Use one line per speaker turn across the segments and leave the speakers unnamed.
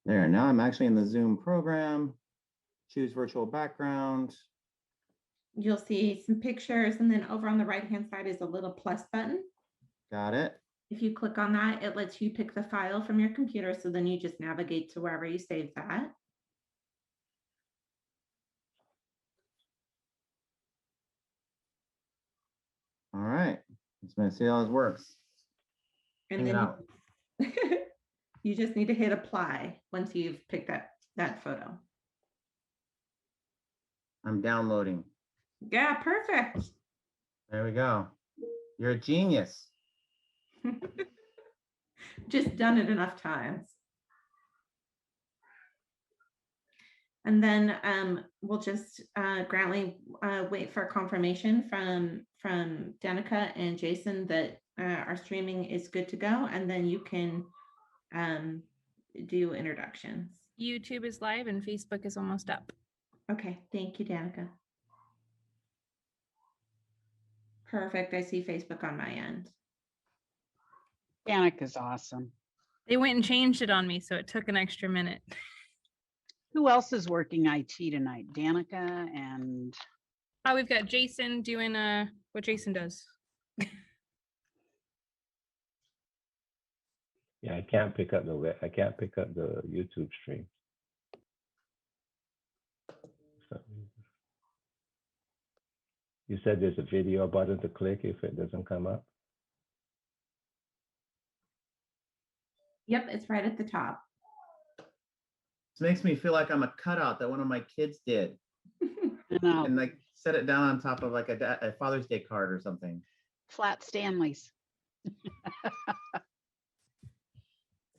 There, now I'm actually in the Zoom program. Choose virtual background.
You'll see some pictures, and then over on the right-hand side is a little plus button.
Got it.
If you click on that, it lets you pick the file from your computer. So then you just navigate to wherever you saved that.
All right. Just gonna see how this works.
And then you just need to hit apply once you've picked that photo.
I'm downloading.
Yeah, perfect.
There we go. You're a genius.
Just done it enough times. And then we'll just Grantley wait for confirmation from Danica and Jason that our streaming is good to go, and then you can do introductions.
YouTube is live and Facebook is almost up.
Okay, thank you, Danica. Perfect. I see Facebook on my end.
Danica's awesome.
They went and changed it on me, so it took an extra minute.
Who else is working IT tonight? Danica and
We've got Jason doing what Jason does.
Yeah, I can't pick up the YouTube stream. You said there's a video button to click if it doesn't come up.
Yep, it's right at the top.
This makes me feel like I'm a cutout that one of my kids did. And like set it down on top of like a Father's Day card or something.
Flat Stanleys.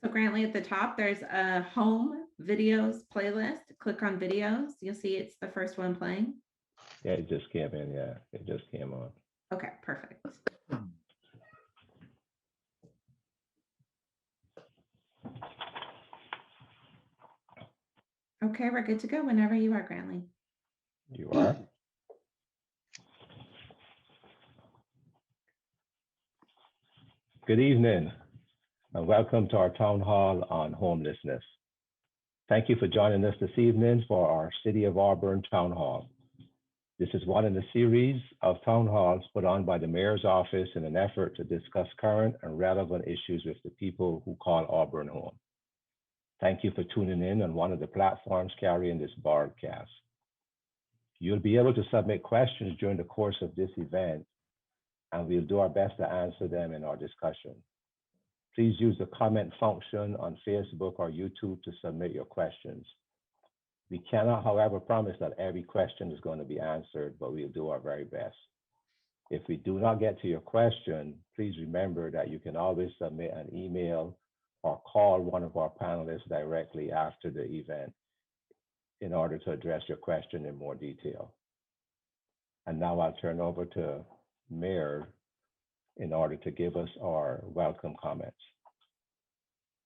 So Grantley, at the top, there's a home videos playlist. Click on videos. You'll see it's the first one playing.
Yeah, it just came in. Yeah, it just came on.
Okay, perfect. Okay, we're good to go whenever you are, Grantley.
You are? Good evening, and welcome to our town hall on homelessness. Thank you for joining us this evening for our City of Auburn Town Hall. This is one in a series of town halls put on by the Mayor's Office in an effort to discuss current and relevant issues with the people who call Auburn home. Thank you for tuning in on one of the platforms carrying this broadcast. You'll be able to submit questions during the course of this event, and we'll do our best to answer them in our discussion. Please use the comment function on Facebook or YouTube to submit your questions. We cannot, however, promise that every question is going to be answered, but we'll do our very best. If we do not get to your question, please remember that you can always submit an email or call one of our panelists directly after the event in order to address your question in more detail. And now I'll turn over to Mayor in order to give us our welcome comments.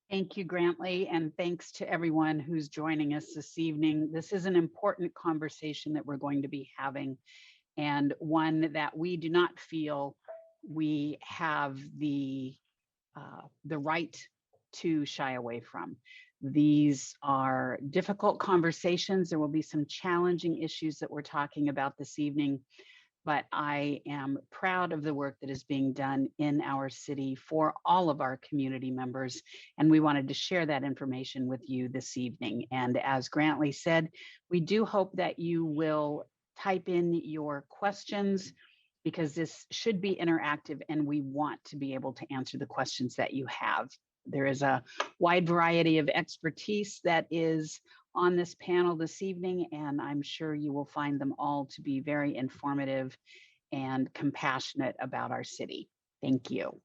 Thank you, Grantley, and thanks to everyone who's joining us this evening. This is an important conversation that we're going to be having, and one that we do not feel we have the right to shy away from. These are difficult conversations. There will be some challenging issues that we're talking about this evening, but I am proud of the work that is being done in our city for all of our community members. And we wanted to share that information with you this evening. And as Grantley said, we do hope that you will type in your questions because this should be interactive and we want to be able to answer the questions that you have. There is a wide variety of expertise that is on this panel this evening, and I'm sure you will find them all to be very informative and compassionate about our city. Thank you.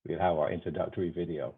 We'll have our introductory video.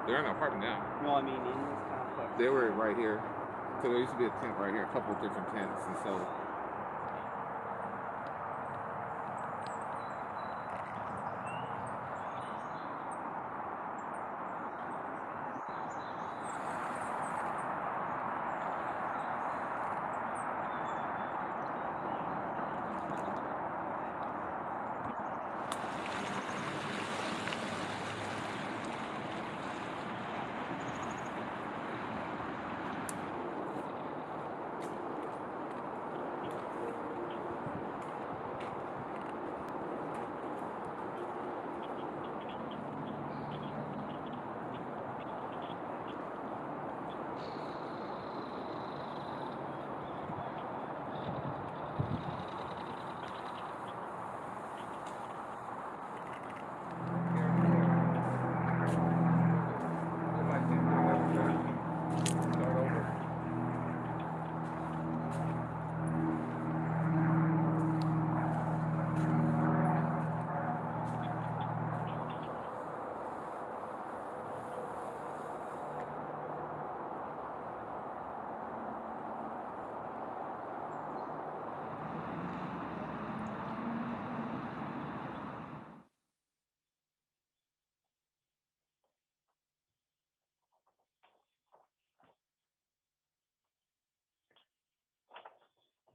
They're in an apartment now.
No, I mean in this complex.
They were right here. So there used to be a tent right here, a couple of different tents, and so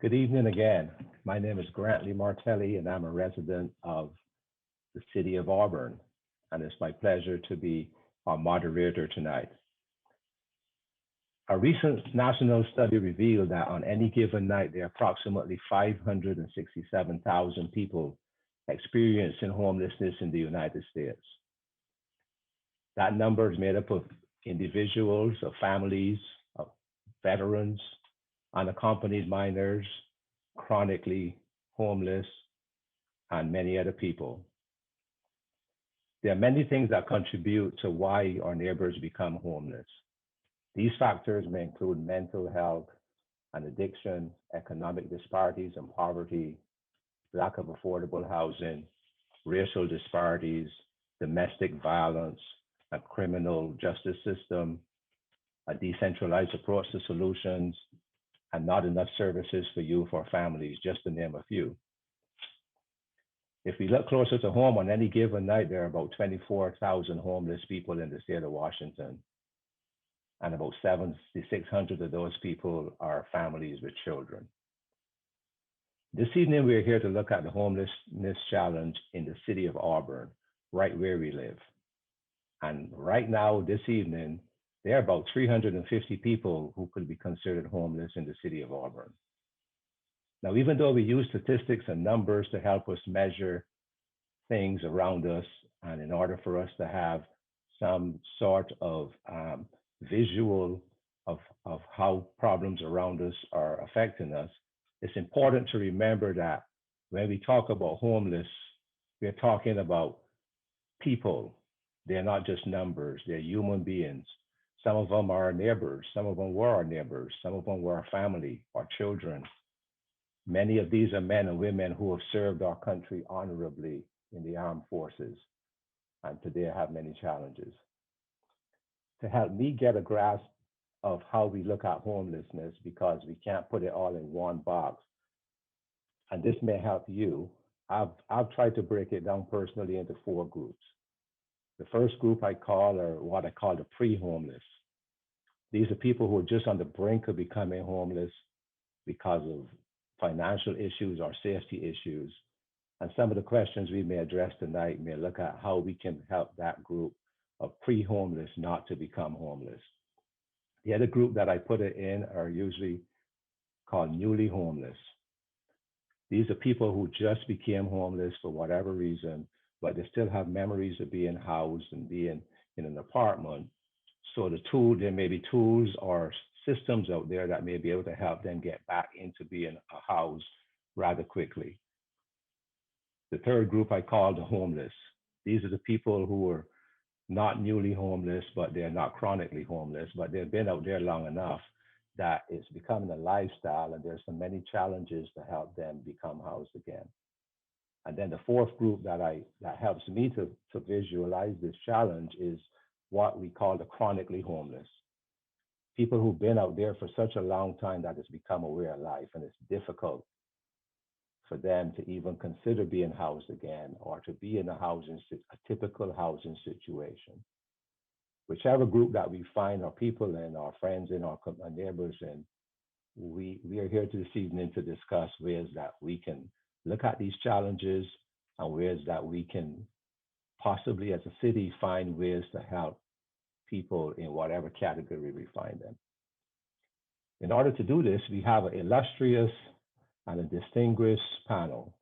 Good evening again. My name is Grantley Martelli, and I'm a resident of the city of Auburn. And it's my pleasure to be our moderator tonight. A recent national study revealed that on any given night, there are approximately 567,000 people experiencing homelessness in the United States. That number is made up of individuals, of families, of veterans, unaccompanied minors, chronically homeless, and many other people. There are many things that contribute to why our neighbors become homeless. These factors may include mental health and addiction, economic disparities and poverty, lack of affordable housing, racial disparities, domestic violence, a criminal justice system, a decentralized approach to solutions, and not enough services for youth or families, just to name a few. If we look closer to home, on any given night, there are about 24,000 homeless people in the state of Washington, and about 7,600 of those people are families with children. This evening, we're here to look at the homelessness challenge in the city of Auburn, right where we live. And right now, this evening, there are about 350 people who could be considered homeless in the city of Auburn. Now, even though we use statistics and numbers to help us measure things around us, and in order for us to have some sort of visual of how problems around us are affecting us, it's important to remember that when we talk about homeless, we're talking about people, They're not just numbers, they're human beings. Some of them are our neighbors, some of them were our neighbors, some of them were our family, our children. Many of these are men and women who have served our country honorably in the armed forces and today have many challenges. To help me get a grasp of how we look at homelessness, because we can't put it all in one box, and this may help you, I've tried to break it down personally into 4 groups. The first group I call, or what I call the pre-homeless. These are people who are just on the brink of becoming homeless because of financial issues or safety issues. And some of the questions we may address tonight may look at how we can help that group of pre-homeless not to become homeless. The other group that I put it in are usually called newly homeless. These are people who just became homeless for whatever reason, but they still have memories of being housed and being in an apartment. So there may be tools or systems out there that may be able to help them get back into being a house rather quickly. The third group I call the homeless. These are the people who are not newly homeless, but they're not chronically homeless, but they've been out there long enough that it's becoming a lifestyle, and there's so many challenges to help them become housed again. And then the fourth group that helps me to visualize this challenge is what we call the chronically homeless. People who've been out there for such a long time that it's become a way of life, and it's difficult for them to even consider being housed again or to be in a typical housing situation. Whichever group that we find our people in, our friends in, our neighbors in, we are here this evening to discuss ways that we can look at these challenges and ways that we can possibly as a city find ways to help people in whatever category we find them. In order to do this, we have an illustrious and a distinguished panel.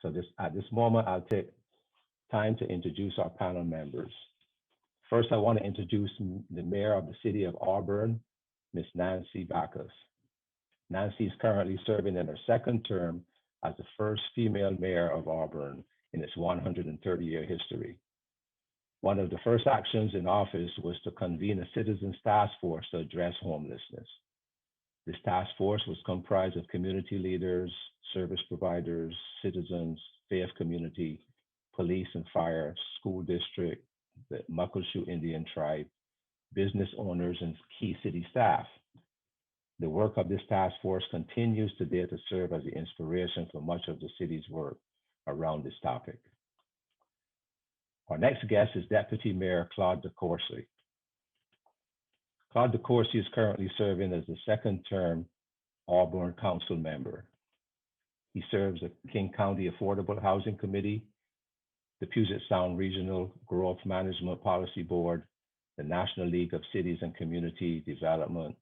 So at this moment, I'll take time to introduce our panel members. First, I want to introduce the mayor of the city of Auburn, Ms. Nancy Backus. Nancy is currently serving in her 2nd term as the first female mayor of Auburn in its 130-year history. One of the first actions in office was to convene a citizens task force to address homelessness. This task force was comprised of community leaders, service providers, citizens, faith community, police and fire, school district, the Muckleshoot Indian tribe, business owners, and key city staff. The work of this task force continues today to serve as the inspiration for much of the city's work around this topic. Our next guest is Deputy Mayor Claude DeCourcy. Claude DeCourcy is currently serving as the 2nd term Auburn Council member. He serves the King County Affordable Housing Committee, the Puget Sound Regional Growth Management Policy Board, the National League of Cities and Community Development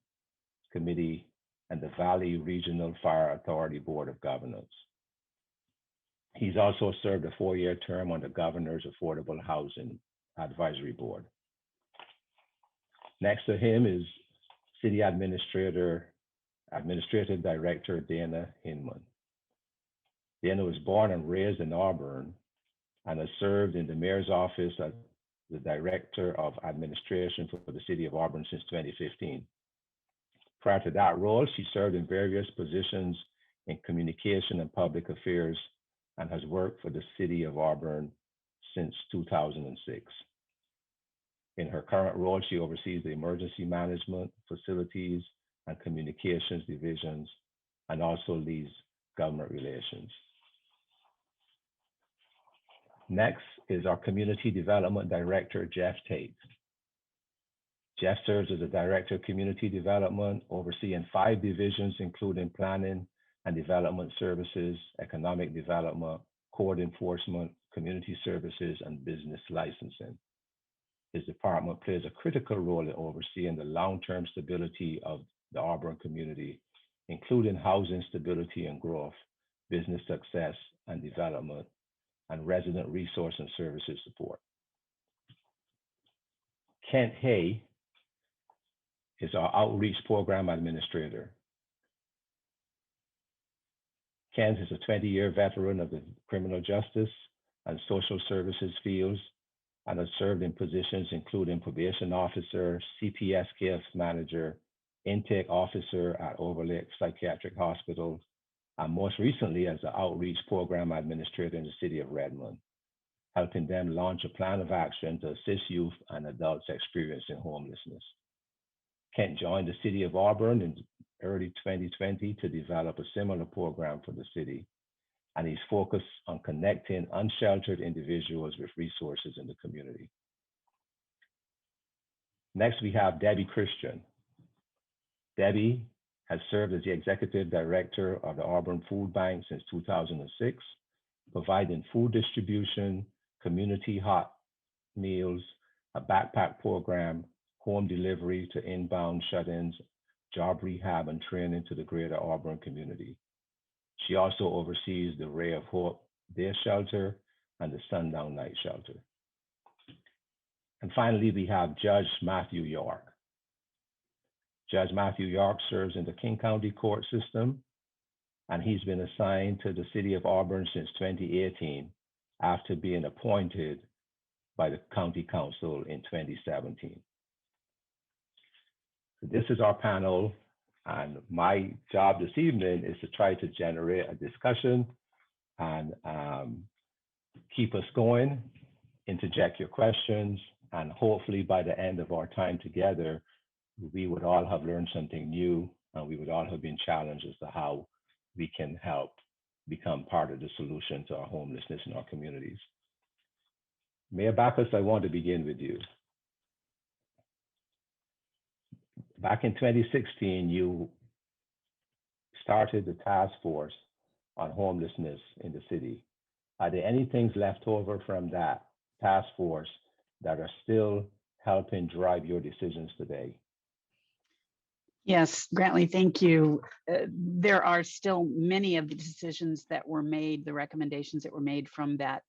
Committee, and the Valley Regional Fire Authority Board of Governors. He's also served a 4-year term on the Governor's Affordable Housing Advisory Board. Next to him is City Administrative Director Dana Hinman. Dana was born and raised in Auburn and has served in the mayor's office as the Director of Administration for the City of Auburn since 2015. Prior to that role, she served in various positions in communication and public affairs and has worked for the City of Auburn since 2006. In her current role, she oversees the emergency management, facilities, and communications divisions, and also leads government relations. Next is our Community Development Director, Jeff Tate. Jeff serves as the Director of Community Development, overseeing 5 divisions, including planning and development services, economic development, court enforcement, community services, and business licensing. His department plays a critical role in overseeing the long-term stability of the Auburn community, including housing stability and growth, business success and development, and resident resource and services support. Kent Hay is our Outreach Program Administrator. Kent is a 20-year veteran of the criminal justice and social services fields and has served in positions including probation officer, CPS case manager, intake officer at Overlake Psychiatric Hospital, and most recently as the outreach program administrator in the city of Redmond, helping them launch a plan of action to assist youth and adults experiencing homelessness. Kent joined the city of Auburn in early 2020 to develop a similar program for the city, and he's focused on connecting unsheltered individuals with resources in the community. Next, we have Debbie Christian. Debbie has served as the executive director of the Auburn Food Bank since 2006, providing food distribution, community hot meals, a backpack program, home delivery to inbound shut-ins, job rehab and training to the greater Auburn community. She also oversees the Ray of Hope Day Shelter and the Sundown Night Shelter. And finally, we have Judge Matthew York. Judge Matthew York serves in the King County Court system, and he's been assigned to the city of Auburn since 2018 after being appointed by the County Council in 2017. So this is our panel, and my job this evening is to try to generate a discussion and keep us going, interject your questions, and hopefully by the end of our time together, we would all have learned something new, and we would all have been challenged as to how we can help become part of the solution to our homelessness in our communities. Mayor Backus, I want to begin with you. Back in 2016, you started the task force on homelessness in the city. Are there any things left over from that task force that are still helping drive your decisions today?
Yes, Grantley, thank you. There are still many of the decisions that were made, the recommendations that were made from that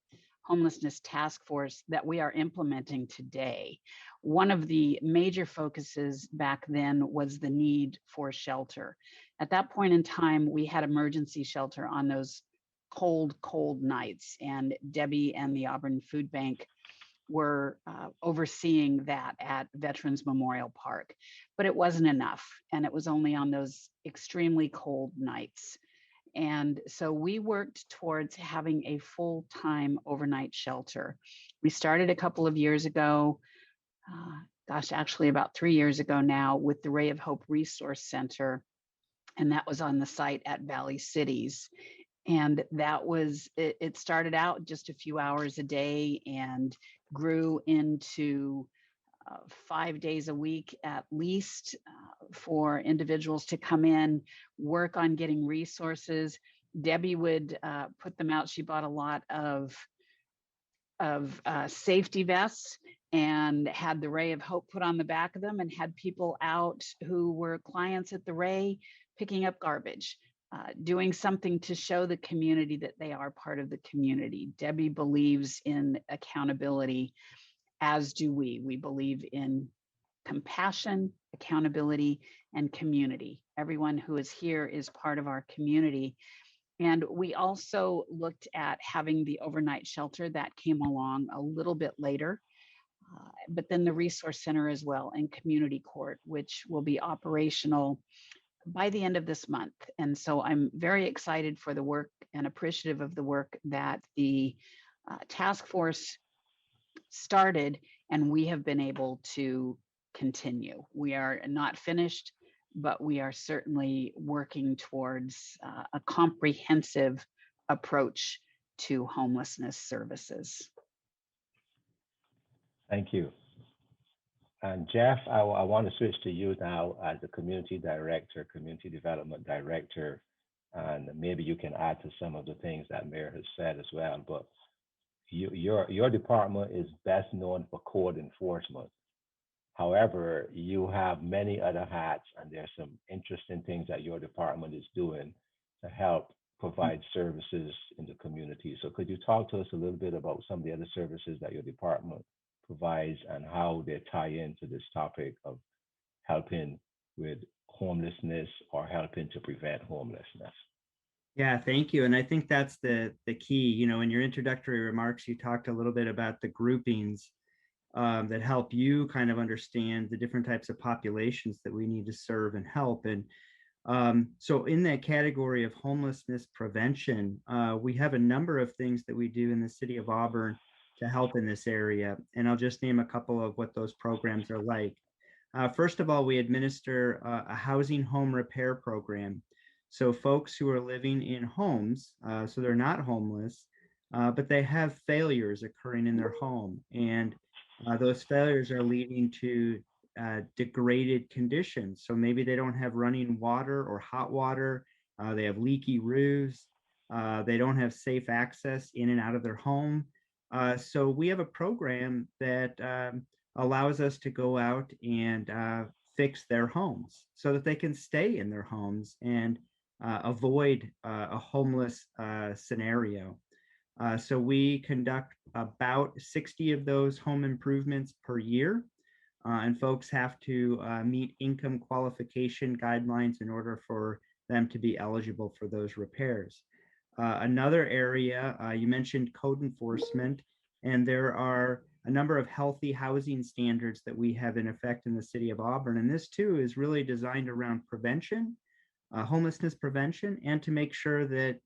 homelessness task force that we are implementing today. One of the major focuses back then was the need for shelter. At that point in time, we had emergency shelter on those cold nights, and Debbie and the Auburn Food Bank were overseeing that at Veterans Memorial Park, but it wasn't enough. And it was only on those extremely cold nights. And so we worked towards having a full-time overnight shelter. We started a couple of years ago, actually about 3 years ago now, with the Ray of Hope Resource Center. And that was on the site at Valley Cities. And that was, it started out just a few hours a day and grew into 5 days a week at least for individuals to come in, work on getting resources. Debbie would put them out. She bought a lot of safety vests and had the Ray of Hope put on the back of them, and had people out who were clients at the Ray picking up garbage, doing something to show the community that they are part of the community. Debbie believes in accountability, as do we. We believe in compassion, accountability, and community. Everyone who is here is part of our community. And we also looked at having the overnight shelter that came along a little bit later, but then the resource center as well, and community court, which will be operational by the end of this month. And so I'm very excited for the work and appreciative of the work that the task force started, and we have been able to continue. We are not finished, but we are certainly working towards a comprehensive approach to homelessness services.
Thank you. And Jeff, I want to switch to you now as the community director, community development director, and maybe you can add to some of the things that Mayor has said as well. But your department is best known for code enforcement. However, you have many other hats, and there's some interesting things that your department is doing to help provide services in the community. So could you talk to us a little bit about some of the other services that your department provides and how they tie into this topic of helping with homelessness or helping to prevent homelessness?
Yeah, thank you. And I think that's the key. You know, in your introductory remarks, you talked a little bit about the groupings that help you kind of understand the different types of populations that we need to serve and help. And so in that category of homelessness prevention, we have a number of things that we do in the city of Auburn to help in this area. And I'll just name a couple of what those programs are like. First of all, we administer a housing home repair program. So folks who are living in homes, so they're not homeless, but they have failures occurring in their home. And those failures are leading to degraded conditions. So maybe they don't have running water or hot water. They have leaky roofs. They don't have safe access in and out of their home. So we have a program that allows us to go out and fix their homes so that they can stay in their homes and avoid a homeless scenario. So we conduct about 60 of those home improvements per year. And folks have to meet income qualification guidelines in order for them to be eligible for those repairs. Another area, you mentioned code enforcement, and there are a number of healthy housing standards that we have in effect in the city of Auburn. And this too is really designed around prevention, homelessness prevention, and to make sure that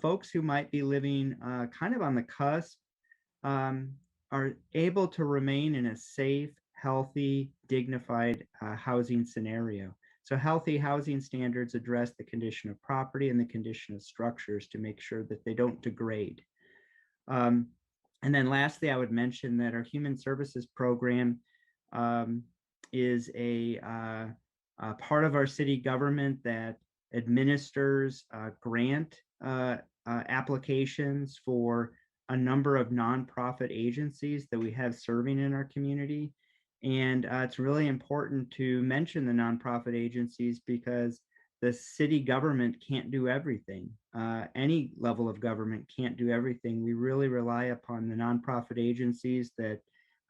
folks who might be living kind of on the cusp are able to remain in a safe, healthy, dignified housing scenario. So healthy housing standards address the condition of property and the condition of structures to make sure that they don't degrade. And then lastly, I would mention that our human services program is a part of our city government that administers grant applications for a number of nonprofit agencies that we have serving in our community. And it's really important to mention the nonprofit agencies because the city government can't do everything. Any level of government can't do everything. We really rely upon the nonprofit agencies that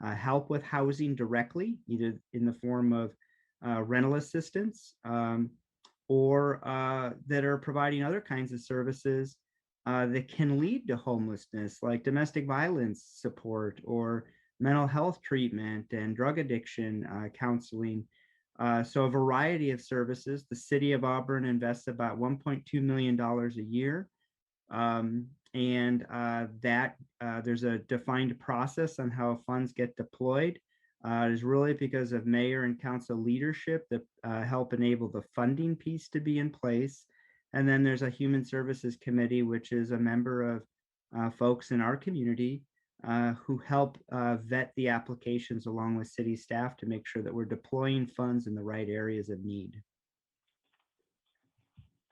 help with housing directly, either in the form of rental assistance or that are providing other kinds of services that can lead to homelessness, like domestic violence support or mental health treatment and drug addiction counseling. So a variety of services. The city of Auburn invests about $1.2 million a year. There's a defined process on how funds get deployed. It is really because of mayor and council leadership that help enable the funding piece to be in place. And then there's a human services committee, which is a member of folks in our community who help vet the applications along with city staff to make sure that we're deploying funds in the right areas of need.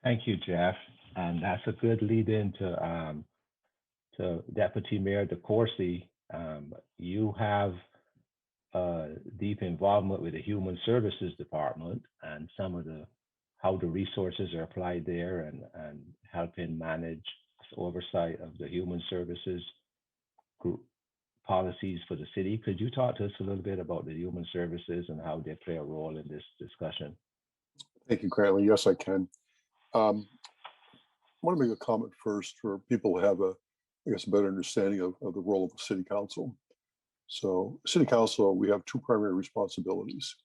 Thank you, Jeff. And that's a good lead into to Deputy Mayor DeCourcy. You have deep involvement with the Human Services Department and some of how the resources are applied there and helping manage oversight of the human services group policies for the city. Could you talk to us a little bit about the human services and how they play a role in this discussion?
Thank you, Grantley. Yes, I can. I want to make a comment first for people who have a better understanding of the role of the city council. So city council, we have two primary responsibilities.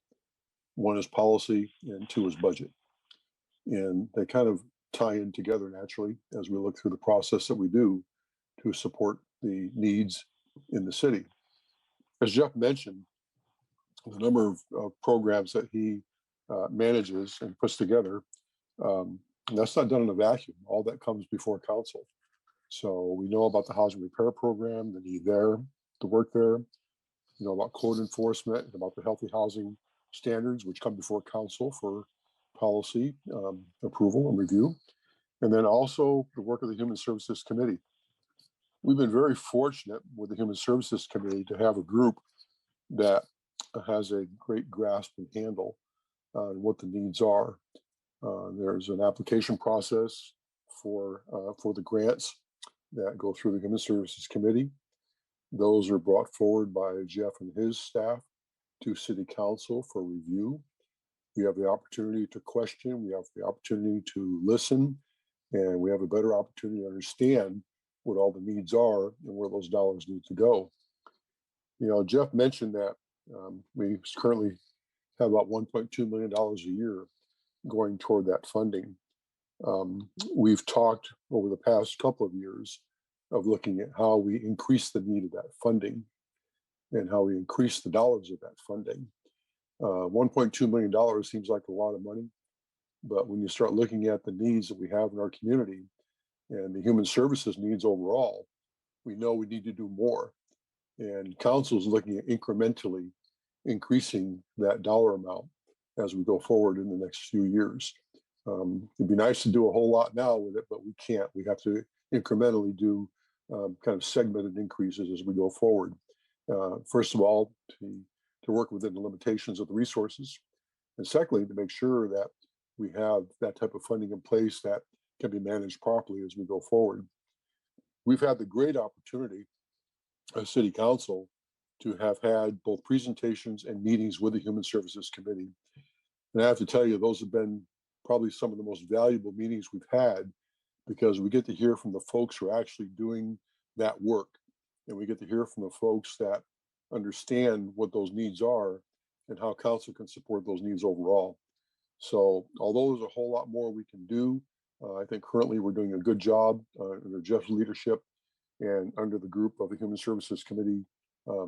One is policy and two is budget. And they kind of tie in together naturally as we look through the process that we do to support the needs in the city. As Jeff mentioned, the number of programs that he manages and puts together, that's not done in a vacuum. All that comes before council. So we know about the housing repair program, the need there, the work there, about code enforcement, and about the healthy housing standards, which come before council for policy approval and review. And then also the work of the Human Services Committee. We've been very fortunate with the Human Services Committee to have a group that has a great grasp and handle on what the needs are. There's an application process for the grants that go through the Human Services Committee. Those are brought forward by Jeff and his staff to City Council for review. We have the opportunity to question, we have the opportunity to listen, and we have a better opportunity to understand what all the needs are and where those dollars need to go. Jeff mentioned that we currently have about $1.2 million a year going toward that funding. We've talked over the past couple of years of looking at how we increase the need of that funding and how we increase the dollars of that funding. $1.2 million seems like a lot of money, but when you start looking at the needs that we have in our community and the human services needs overall, we know we need to do more. And council is looking at incrementally increasing that dollar amount as we go forward in the next few years. It'd be nice to do a whole lot now with it, but we can't. We have to incrementally do kind of segmented increases as we go forward. First of all, to work within the limitations of the resources. And secondly, to make sure that we have that type of funding in place that can be managed properly as we go forward. We've had the great opportunity as City Council to have had both presentations and meetings with the Human Services Committee. And I have to tell you, those have been probably some of the most valuable meetings we've had, because we get to hear from the folks who are actually doing that work. And we get to hear from the folks that understand what those needs are and how council can support those needs overall. So although there's a whole lot more we can do, I think currently we're doing a good job under Jeff's leadership and under the group of the Human Services Committee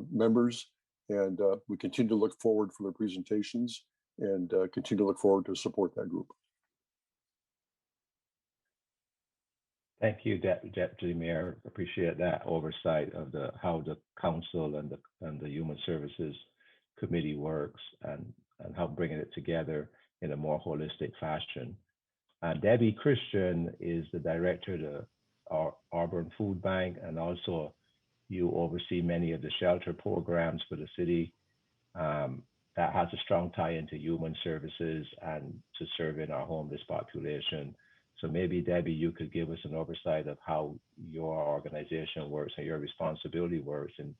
members. And we continue to look forward for their presentations and continue to look forward to support that group.
Thank you, Deputy Mayor. Appreciate that oversight of how the council and the Human Services Committee works and how bringing it together in a more holistic fashion. Debbie Christian is the director of our Auburn Food Bank, and also you oversee many of the shelter programs for the city. That has a strong tie into human services and to serving our homeless population. So maybe, Debbie, you could give us an oversight of how your organization works and your responsibility works in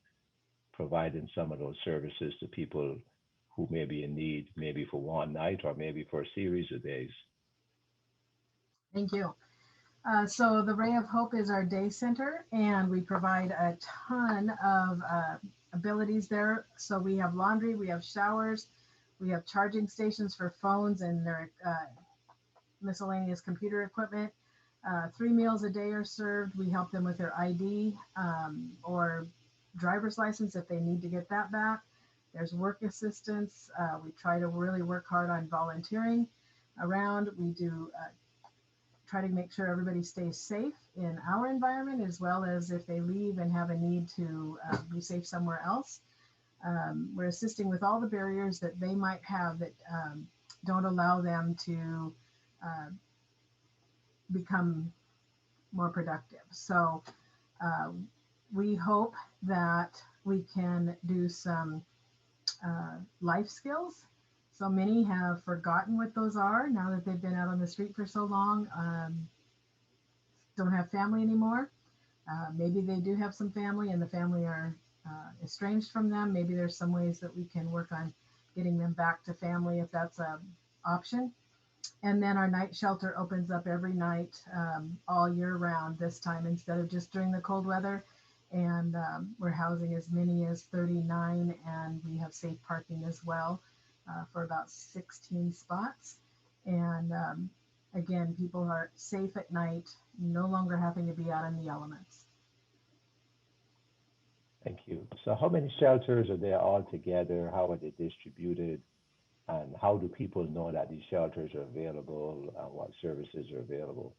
providing some of those services to people who may be in need, maybe for one night or maybe for a series of days.
Thank you. So the Ray of Hope is our day center, and we provide a ton of abilities there. So we have laundry, we have showers, we have charging stations for phones and their miscellaneous computer equipment. 3 meals a day are served. We help them with their ID or driver's license if they need to get that back. There's work assistance. We try to really work hard on volunteering around. We do try to make sure everybody stays safe in our environment, as well as if they leave and have a need to be safe somewhere else. We're assisting with all the barriers that they might have that don't allow them to become more productive. So we hope that we can do some life skills. So many have forgotten what those are now that they've been out on the street for so long, don't have family anymore. Maybe they do have some family and the family are estranged from them. Maybe there's some ways that we can work on getting them back to family if that's an option. And then our night shelter opens up every night all year round this time instead of just during the cold weather. And we're housing as many as 39, and we have safe parking as well for about 16 spots. And again, people are safe at night, no longer having to be out in the elements.
Thank you. So how many shelters are there all together? How are they distributed? And how do people know that these shelters are available and what services are available?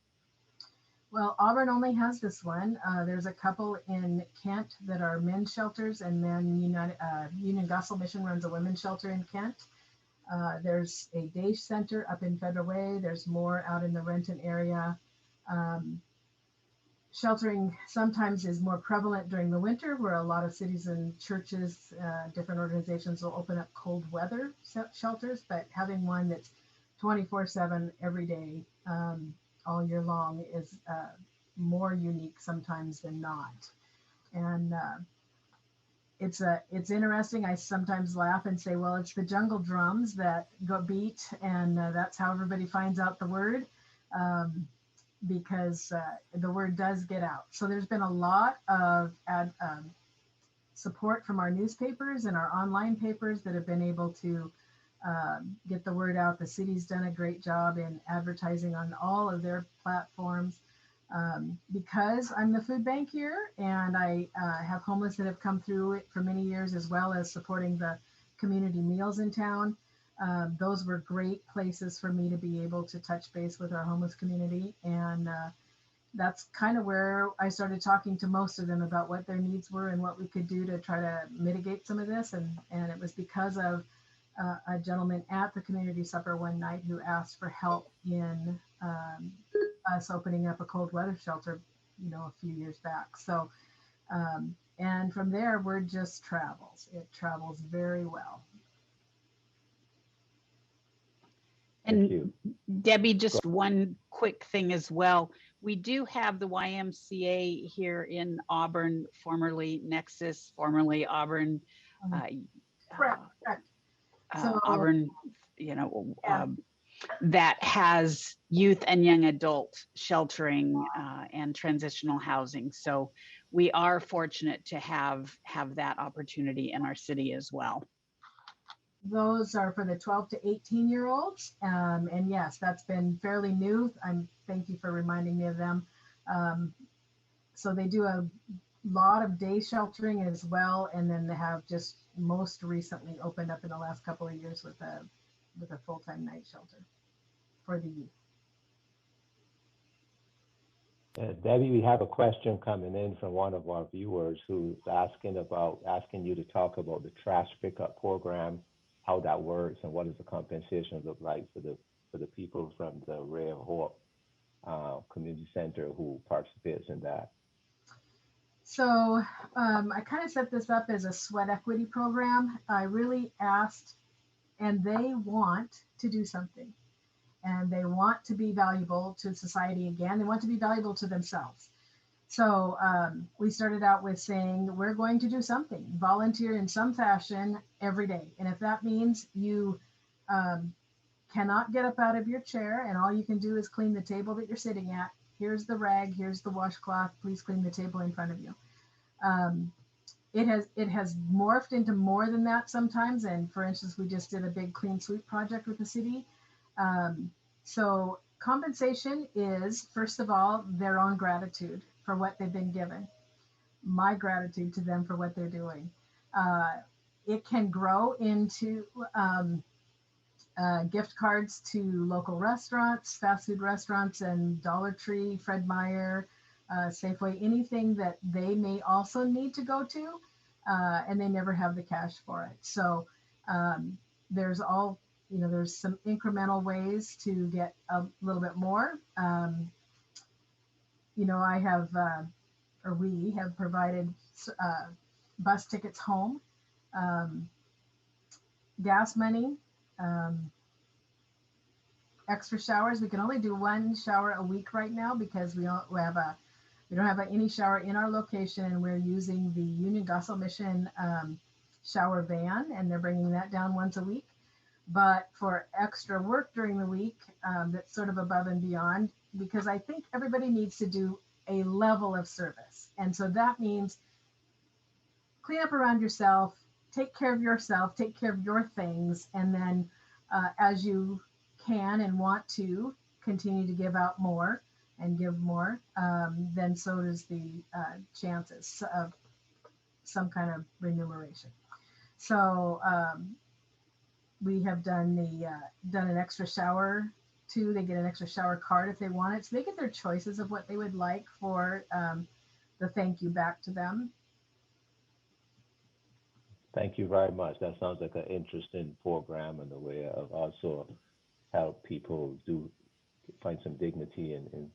Well, Auburn only has this one. There's a couple in Kent that are men's shelters, and then Union Gospel Mission runs a women's shelter in Kent. There's a day center up in Federal Way. There's more out in the Renton area. Sheltering sometimes is more prevalent during the winter, where a lot of cities and churches, different organizations will open up cold weather shelters, but having one that's 24/7 every day, all year long is more unique sometimes than not. And it's interesting. I sometimes laugh and say, well, it's the jungle drums that go beat, and that's how everybody finds out the word. Because the word does get out. So there's been a lot of support from our newspapers and our online papers that have been able to get the word out. The city's done a great job in advertising on all of their platforms. Because I'm the food bank here, and I have homeless that have come through it for many years, as well as supporting the community meals in town. Those were great places for me to be able to touch base with our homeless community. And that's kind of where I started talking to most of them about what their needs were and what we could do to try to mitigate some of this. And it was because of a gentleman at the community supper one night who asked for help in us opening up a cold weather shelter, a few years back. So, and from there, word just travels. It travels very well.
And Debbie, just one quick thing as well. We do have the YMCA here in Auburn, formerly Nexus, formerly Auburn.
Correct. So,
Auburn, that has youth and young adult sheltering and transitional housing. So we are fortunate to have that opportunity in our city as well.
Those are for the 12 to 18-year-olds. And yes, that's been fairly new. Thank you for reminding me of them. So they do a lot of day sheltering as well. And then they have just most recently opened up in the last couple of years with a full-time night shelter for the youth.
Debbie, we have a question coming in from one of our viewers who's asking you to talk about the trash pickup program, how that works, and what does the compensation look like for the people from the Ray of Hope Community Center who participates in that.
So I kind of set this up as a sweat equity program. I really asked, and they want to do something, and they want to be valuable to society again. They want to be valuable to themselves. So we started out with saying, we're going to do something, volunteer in some fashion every day. And if that means you cannot get up out of your chair and all you can do is clean the table that you're sitting at, here's the rag, here's the washcloth, please clean the table in front of you. It has morphed into more than that sometimes. And for instance, we just did a big clean sweep project with the city. So compensation is, first of all, their own gratitude for what they've been given. My gratitude to them for what they're doing. It can grow into gift cards to local restaurants, fast food restaurants, and Dollar Tree, Fred Meyer, Safeway, anything that they may also need to go to, and they never have the cash for it. So there's some incremental ways to get a little bit more. I have, or we have provided bus tickets home, gas money, extra showers. We can only do one shower a week right now because we don't have any shower in our location, and we're using the Union Gospel Mission shower van, and they're bringing that down once a week. But for extra work during the week, that's sort of above and beyond, because I think everybody needs to do a level of service. And so that means clean up around yourself, take care of yourself, take care of your things, and then as you can and want to continue to give out more and give more, then so does the chances of some kind of remuneration. So we have done an extra shower too. They get an extra shower card if they want it. So they get their choices of what they would like for the thank you back to them.
Thank you very much. That sounds like an interesting program and a way of also help people find some dignity in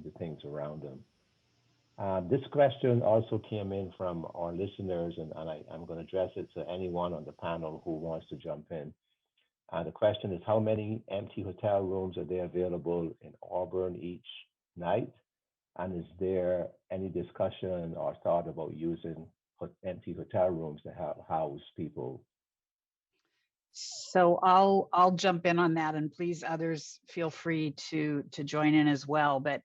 the things around them. This question also came in from our listeners, and I'm going to address it to anyone on the panel who wants to jump in. The question is, how many empty hotel rooms are there available in Auburn each night? And is there any discussion or thought about using empty hotel rooms to house people?
So I'll jump in on that, and please others feel free to join in as well. But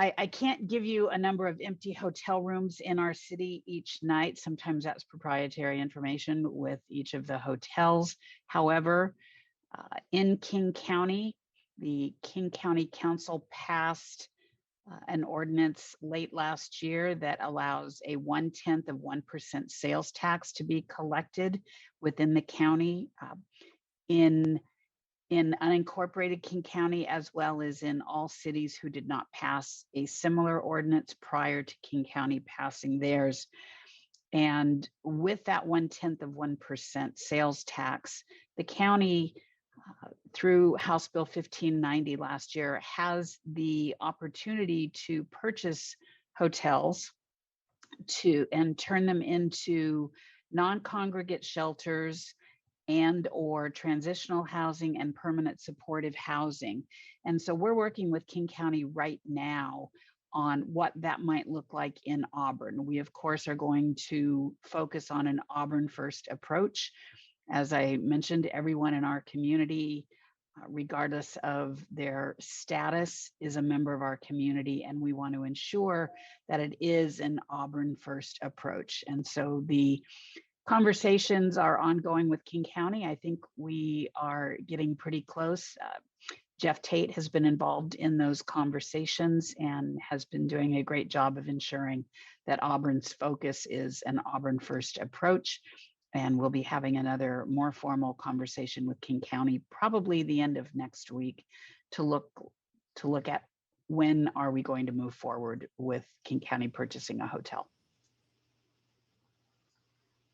I can't give you a number of empty hotel rooms in our city each night. Sometimes that's proprietary information with each of the hotels. However, in King County, the King County Council passed an ordinance late last year that allows a 0.1% sales tax to be collected within the county. In unincorporated King County, as well as in all cities who did not pass a similar ordinance prior to King County passing theirs. And with that 0.1% sales tax, the county, through House Bill 1590 last year, has the opportunity to purchase hotels and turn them into non-congregate shelters and or transitional housing and permanent supportive housing. And so we're working with King County right now on what that might look like in Auburn. We, of course, are going to focus on an Auburn first approach. As I mentioned, everyone in our community, regardless of their status, is a member of our community, and we want to ensure that it is an Auburn first approach. And so the conversations are ongoing with King County. I think we are getting pretty close. Jeff Tate has been involved in those conversations and has been doing a great job of ensuring that Auburn's focus is an Auburn first approach. And we'll be having another more formal conversation with King County, probably the end of next week, to look at when are we going to move forward with King County purchasing a hotel.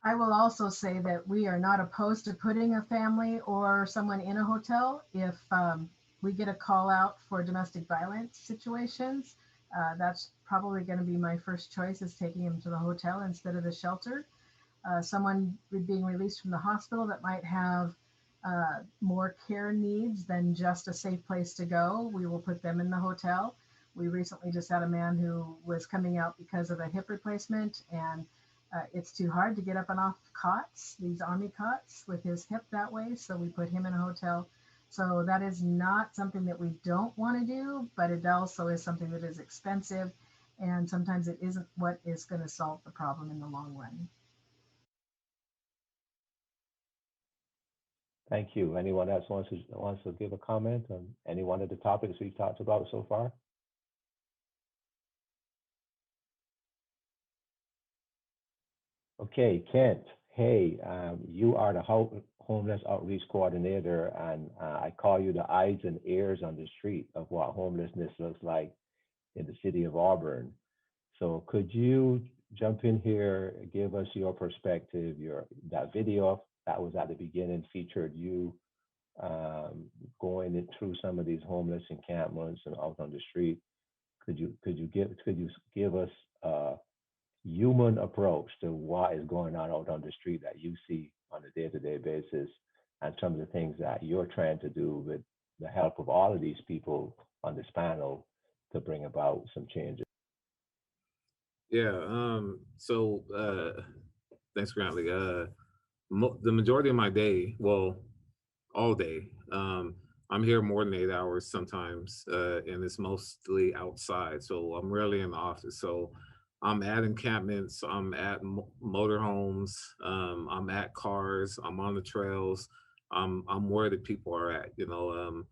I will also say that we are not opposed to putting a family or someone in a hotel if we get a call out for domestic violence situations. That's probably going to be my first choice, is taking them to the hotel instead of the shelter. Someone being released from the hospital that might have more care needs than just a safe place to go, we will put them in the hotel. We recently just had a man who was coming out because of a hip replacement, and it's too hard to get up and off cots, these army cots, with his hip that way. So we put him in a hotel. So that is not something that we don't want to do, but it also is something that is expensive. And sometimes it isn't what is going to solve the problem in the long run.
Thank you. Anyone else wants to give a comment on any one of the topics we've talked about so far? Okay, Kent, hey, you are the homeless outreach coordinator, and I call you the eyes and ears on the street of what homelessness looks like in the city of Auburn. So could you jump in here, give us your perspective? That video that was at the beginning featured you going through some of these homeless encampments and out on the street. Could you give us human approach to what is going on out on the street that you see on a day-to-day basis, and some of the things that you're trying to do with the help of all of these people on this panel to bring about some changes?
Yeah, thanks, Grantley. The majority of my day, well, all day, I'm here more than 8 hours sometimes, and it's mostly outside. So I'm rarely in the office. So I'm at encampments, I'm at motorhomes, I'm at cars, I'm on the trails, I'm where the people are at. You know,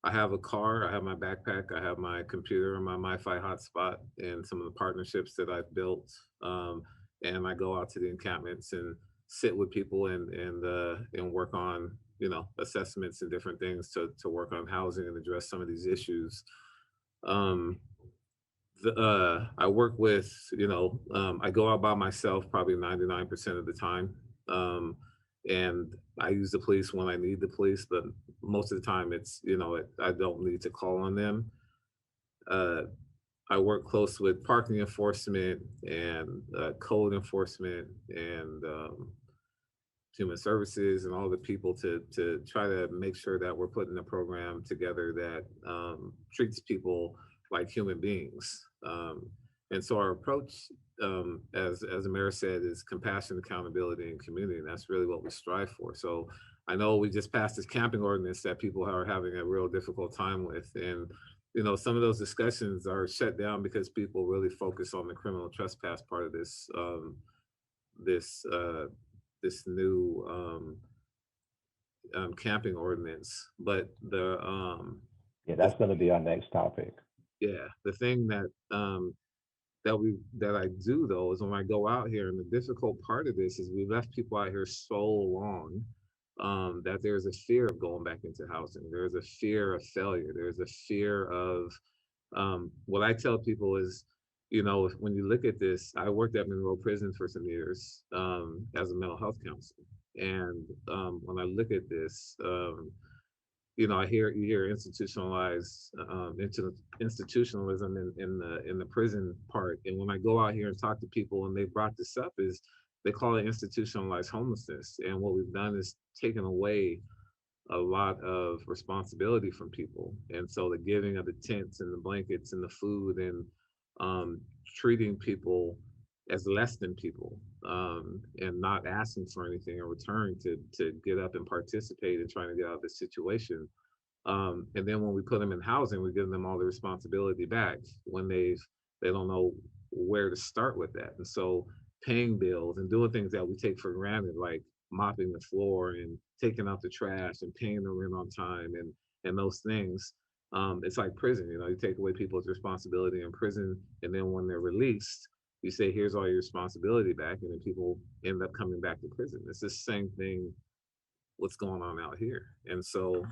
I have a car, I have my backpack, I have my computer and my Wi-Fi hotspot, and some of the partnerships that I've built. And I go out to the encampments and sit with people and work on, you know, assessments and different things to work on housing and address some of these issues. I work with, you know, I go out by myself probably 99% of the time. And I use the police when I need the police, but most of the time it's, you know, I don't need to call on them. I work close with parking enforcement and code enforcement and human services and all the people to try to make sure that we're putting a program together that treats people like human beings. And so our approach, as the mayor said, is compassion, accountability, and community. And that's really what we strive for. So I know we just passed this camping ordinance that people are having a real difficult time with. And you know, some of those discussions are shut down because people really focus on the criminal trespass part of this this new camping ordinance. But
Yeah, that's going to be our next topic.
yeah, the thing that that I do though is when I go out here, and the difficult part of this is we left people out here so long that there's a fear of going back into housing. There's a fear of failure. There's a fear of what I tell people is, you know, when you look at this, I worked at Monroe Prison for some years as a mental health counselor, and when I look at this, you know, you hear institutionalized institutionalism in the prison part. And when I go out here and talk to people, and they brought this up, is they call it institutionalized homelessness. And what we've done is taken away a lot of responsibility from people. And so the giving of the tents and the blankets and the food, and treating people as less than people, and not asking for anything in return to get up and participate in trying to get out of this situation. And then when we put them in housing, we give them all the responsibility back when they don't know where to start with that. And so paying bills and doing things that we take for granted, like mopping the floor and taking out the trash and paying the rent on time, and those things, it's like prison. You know, you take away people's responsibility in prison, and then when they're released, you say, here's all your responsibility back, and then people end up coming back to prison. It's the same thing what's going on out here. And so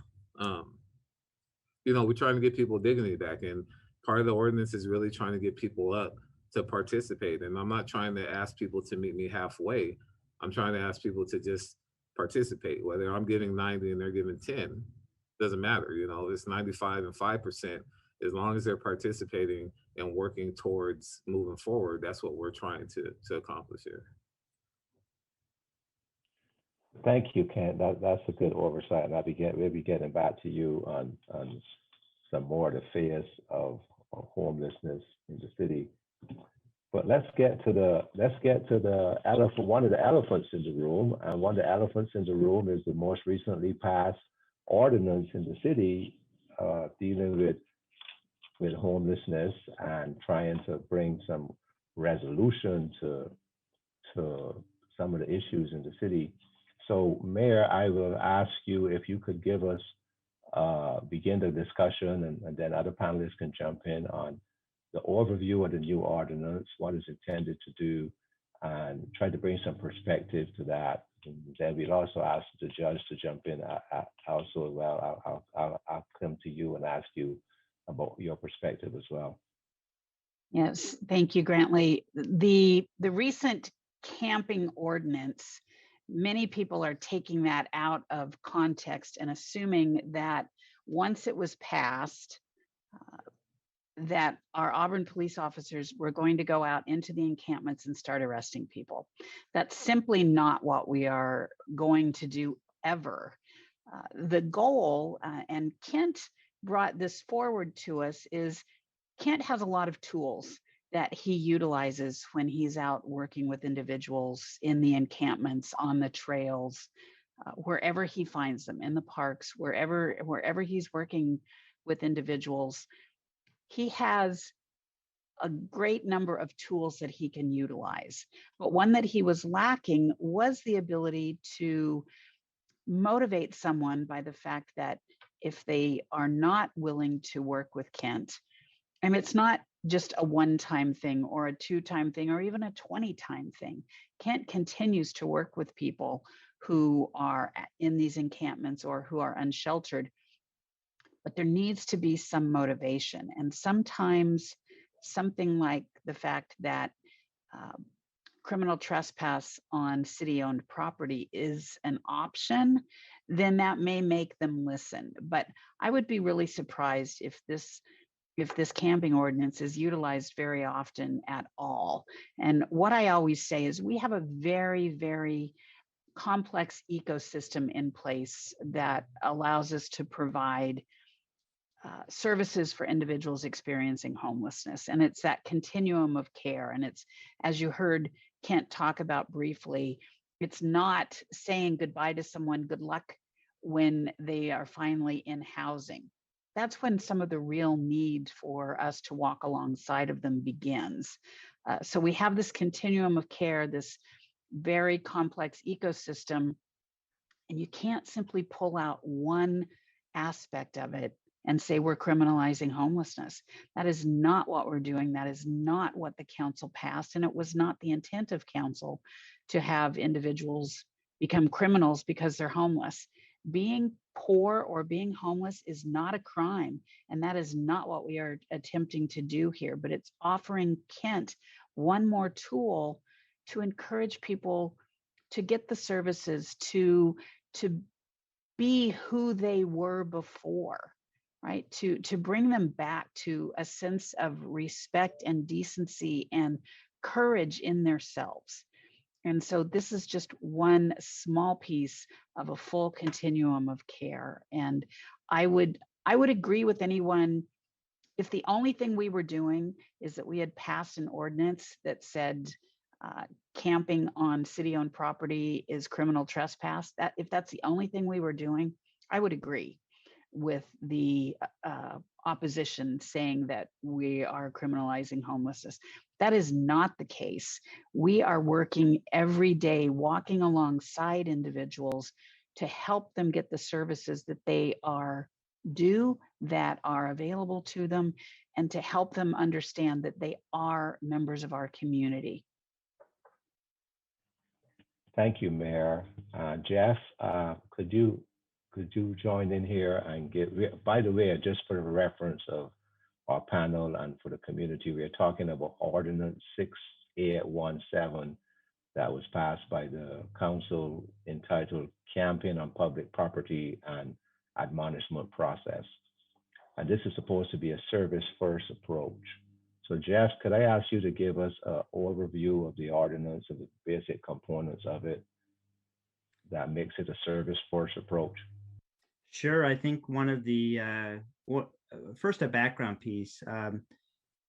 you know, we're trying to get people dignity back, and part of the ordinance is really trying to get people up to participate. And I'm not trying to ask people to meet me halfway. I'm trying to ask people to just participate. Whether I'm giving 90 and they're giving 10, doesn't matter. You know, it's 95 and 5%. As long as they're participating and working towards moving forward, that's what we're trying to accomplish here.
Thank you, Kent. That's a good oversight, and we'll be getting back to you on some more of the fears of homelessness in the city. But let's get to the elephant. One of the elephants in the room, and one of the elephants in the room is the most recently passed ordinance in the city dealing with homelessness and trying to bring some resolution to some of the issues in the city. So, Mayor, I will ask you if you could give us, begin the discussion, and then other panelists can jump in on the overview of the new ordinance, what is intended to do, and try to bring some perspective to that. And then we'll also ask the judge to jump in also as well. I'll come to you and ask you about your perspective as well.
Yes, thank you, Grantley. The recent camping ordinance, many people are taking that out of context and assuming that once it was passed, that our Auburn police officers were going to go out into the encampments and start arresting people. That's simply not what we are going to do ever. The goal, and Kent brought this forward to us, is Kent has a lot of tools that he utilizes when he's out working with individuals in the encampments, on the trails, wherever he finds them, in the parks, wherever he's working with individuals. He has a great number of tools that he can utilize. But one that he was lacking was the ability to motivate someone by the fact that if they are not willing to work with Kent, and it's not just a one-time thing or a two-time thing or even a 20-time thing. Kent continues to work with people who are in these encampments or who are unsheltered, but there needs to be some motivation. And sometimes something like the fact that criminal trespass on city-owned property is an option, then that may make them listen. But I would be really surprised if this camping ordinance is utilized very often at all. And what I always say is we have a very, very complex ecosystem in place that allows us to provide services for individuals experiencing homelessness. And it's that continuum of care. And it's, as you heard Kent talk about briefly, it's not saying goodbye to someone, good luck when they are finally in housing. that's when some of the real need for us to walk alongside of them begins. So we have this continuum of care, this very complex ecosystem, and you can't simply pull out one aspect of it and say we're criminalizing homelessness. That is not what we're doing. That is not what the council passed. And it was not the intent of council to have individuals become criminals because they're homeless. Being poor or being homeless is not a crime. And that is not what we are attempting to do here, but it's offering Kent one more tool to encourage people to get the services, to be who they were before, right? To bring them back to a sense of respect and decency and courage in themselves. And so this is just one small piece of a full continuum of care. And I would agree with anyone if the only thing we were doing is that we had passed an ordinance that said camping on city-owned property is criminal trespass. That if that's the only thing we were doing, I would agree with the opposition saying that we are criminalizing homelessness. That is not the case. We are working every day, walking alongside individuals to help them get the services that they are due, that are available to them, and to help them understand that they are members of our community.
Thank you, Mayor. Jeff, could you join in here and by the way, just for the reference of our panel and for the community, we are talking about Ordinance 6817 that was passed by the council entitled Camping on Public Property and Admonishment Process. And this is supposed to be a service first approach. So Jeff, could I ask you to give us an overview of the ordinance, of the basic components of it that makes it a service first approach?
Sure. I think one of the, first a background piece,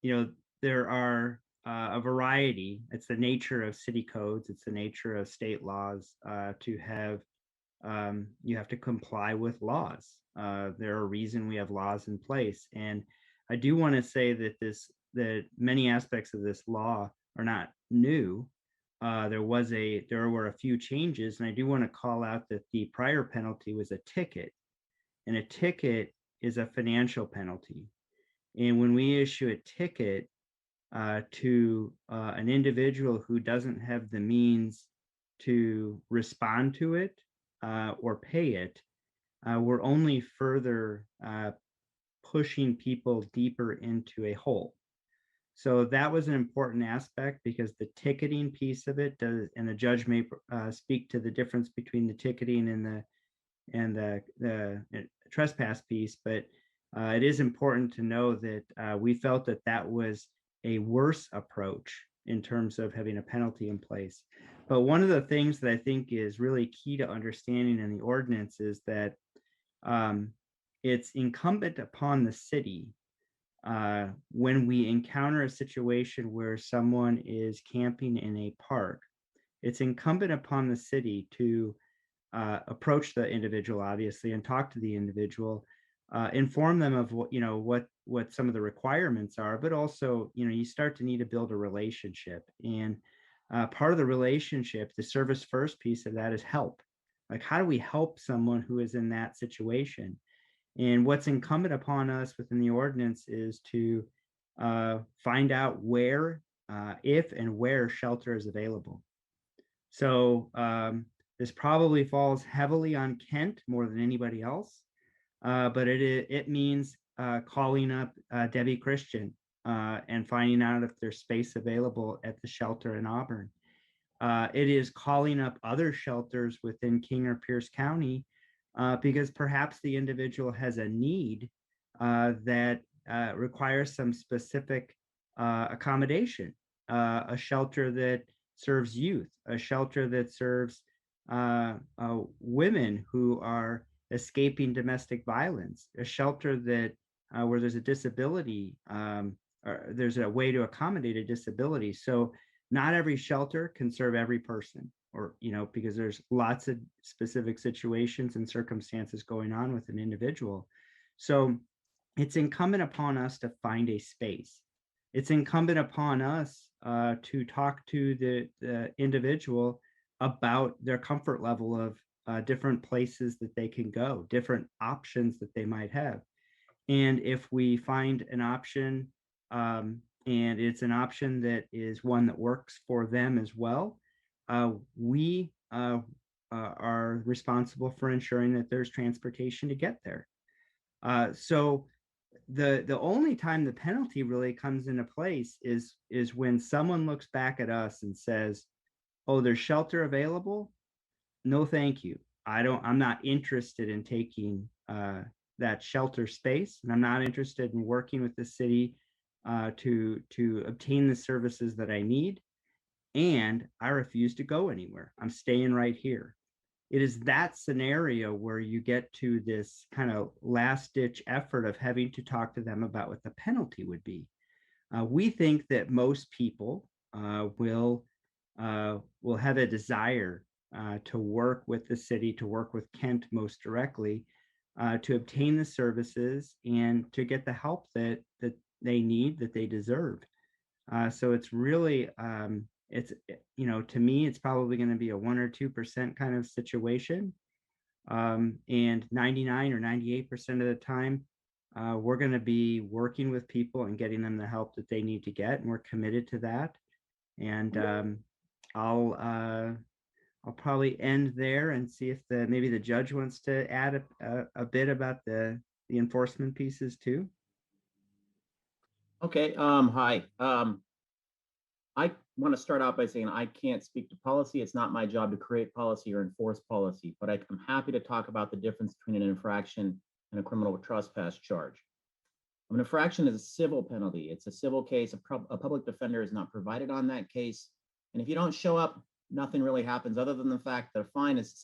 there are a variety. It's the nature of city codes. It's the nature of state laws to have, you have to comply with laws. There are a reason we have laws in place. And I do want to say that many aspects of this law are not new. There were a few changes, and I do want to call out that the prior penalty was a ticket, and a ticket is a financial penalty. And when we issue a ticket to an individual who doesn't have the means to respond to it or pay it, we're only further pushing people deeper into a hole. So that was an important aspect because the ticketing piece of it does, and the judge may speak to the difference between the ticketing and the trespass piece, but it is important to know that we felt that was a worse approach in terms of having a penalty in place. But one of the things that I think is really key to understanding in the ordinance is that it's incumbent upon the city when we encounter a situation where someone is camping in a park, it's incumbent upon the city to approach the individual, obviously, and talk to the individual, inform them of what some of the requirements are, but also, you start to need to build a relationship. And part of the relationship, the service first piece of that is help. Like, how do we help someone who is in that situation? And what's incumbent upon us within the ordinance is to find out where, if and where shelter is available. So this probably falls heavily on Kent more than anybody else, but it means calling up Debbie Christian and finding out if there's space available at the shelter in Auburn. It is calling up other shelters within King or Pierce County because perhaps the individual has a need that requires some specific accommodation, a shelter that serves youth, a shelter that serves women who are escaping domestic violence, a shelter that where there's a disability, or there's a way to accommodate a disability. So not every shelter can serve every person, or, because there's lots of specific situations and circumstances going on with an individual. So it's incumbent upon us to find a space. It's incumbent upon us to talk to the individual about their comfort level of different places that they can go, different options that they might have. And if we find an option and it's an option that is one that works for them as well, we are responsible for ensuring that there's transportation to get there. So the only time the penalty really comes into place is when someone looks back at us and says, "Oh, there's shelter available. No, thank you. I'm not interested in taking that shelter space, and I'm not interested in working with the city to obtain the services that I need. And I refuse to go anywhere. I'm staying right here." It is that scenario where you get to this kind of last ditch effort of having to talk to them about what the penalty would be. We think that most people will have a desire to work with the city, to work with Kent most directly, to obtain the services and to get the help that they need, that they deserve. So it's really it's, to me, it's probably going to be a 1 or 2% kind of situation. And 99 or 98% of the time, we're going to be working with people and getting them the help that they need to get. And we're committed to that. And I'll probably end there and see if maybe the judge wants to add a bit about the enforcement pieces too.
Okay, hi. I want to start out by saying I can't speak to policy. It's not my job to create policy or enforce policy, but I'm happy to talk about the difference between an infraction and a criminal trespass charge. An infraction is a civil penalty. It's a civil case. A public defender is not provided on that case. And if you don't show up, nothing really happens other than the fact that a fine is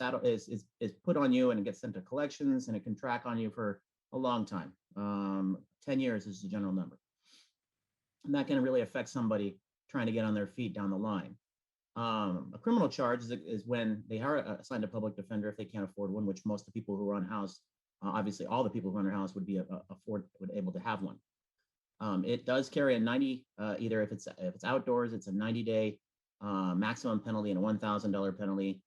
put on you and it gets sent to collections, and it can track on you for a long time. 10 years is the general number. And that can really affect somebody trying to get on their feet down the line. A criminal charge is when they are assigned a public defender if they can't afford one, which most of the people who are unhoused, obviously all the people who are unhoused would be able to have one. It does carry a 90, either if it's outdoors, it's a 90-day maximum penalty and a $1,000 penalty.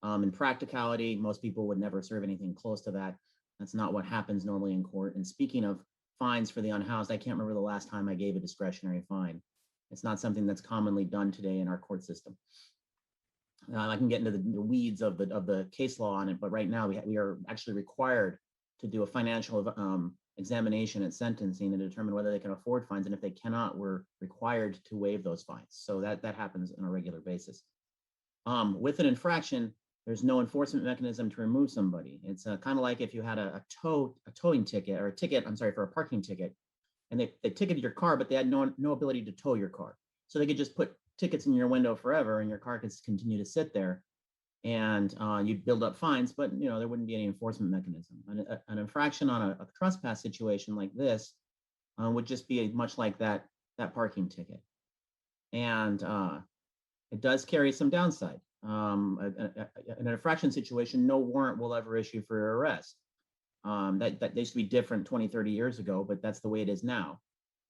In practicality, most people would never serve anything close to that. That's not what happens normally in court. And speaking of fines for the unhoused, I can't remember the last time I gave a discretionary fine. It's not something that's commonly done today in our court system. I can get into the weeds of the case law on it, but right now we are actually required to do a financial examination at sentencing to determine whether they can afford fines, and if they cannot, we're required to waive those fines. So that happens on a regular basis. With an infraction, there's no enforcement mechanism to remove somebody. It's kind of like if you had a towing ticket, or a ticket, I'm sorry, for a parking ticket, and they ticketed your car, but they had no ability to tow your car. So they could just put tickets in your window forever, and your car could continue to sit there, and you'd build up fines, but there wouldn't be any enforcement mechanism. An infraction on a trespass situation like this would just be much like that parking ticket. And it does carry some downside. In an infraction situation, no warrant will ever issue for your arrest. That used to be different 20, 30 years ago, but that's the way it is now.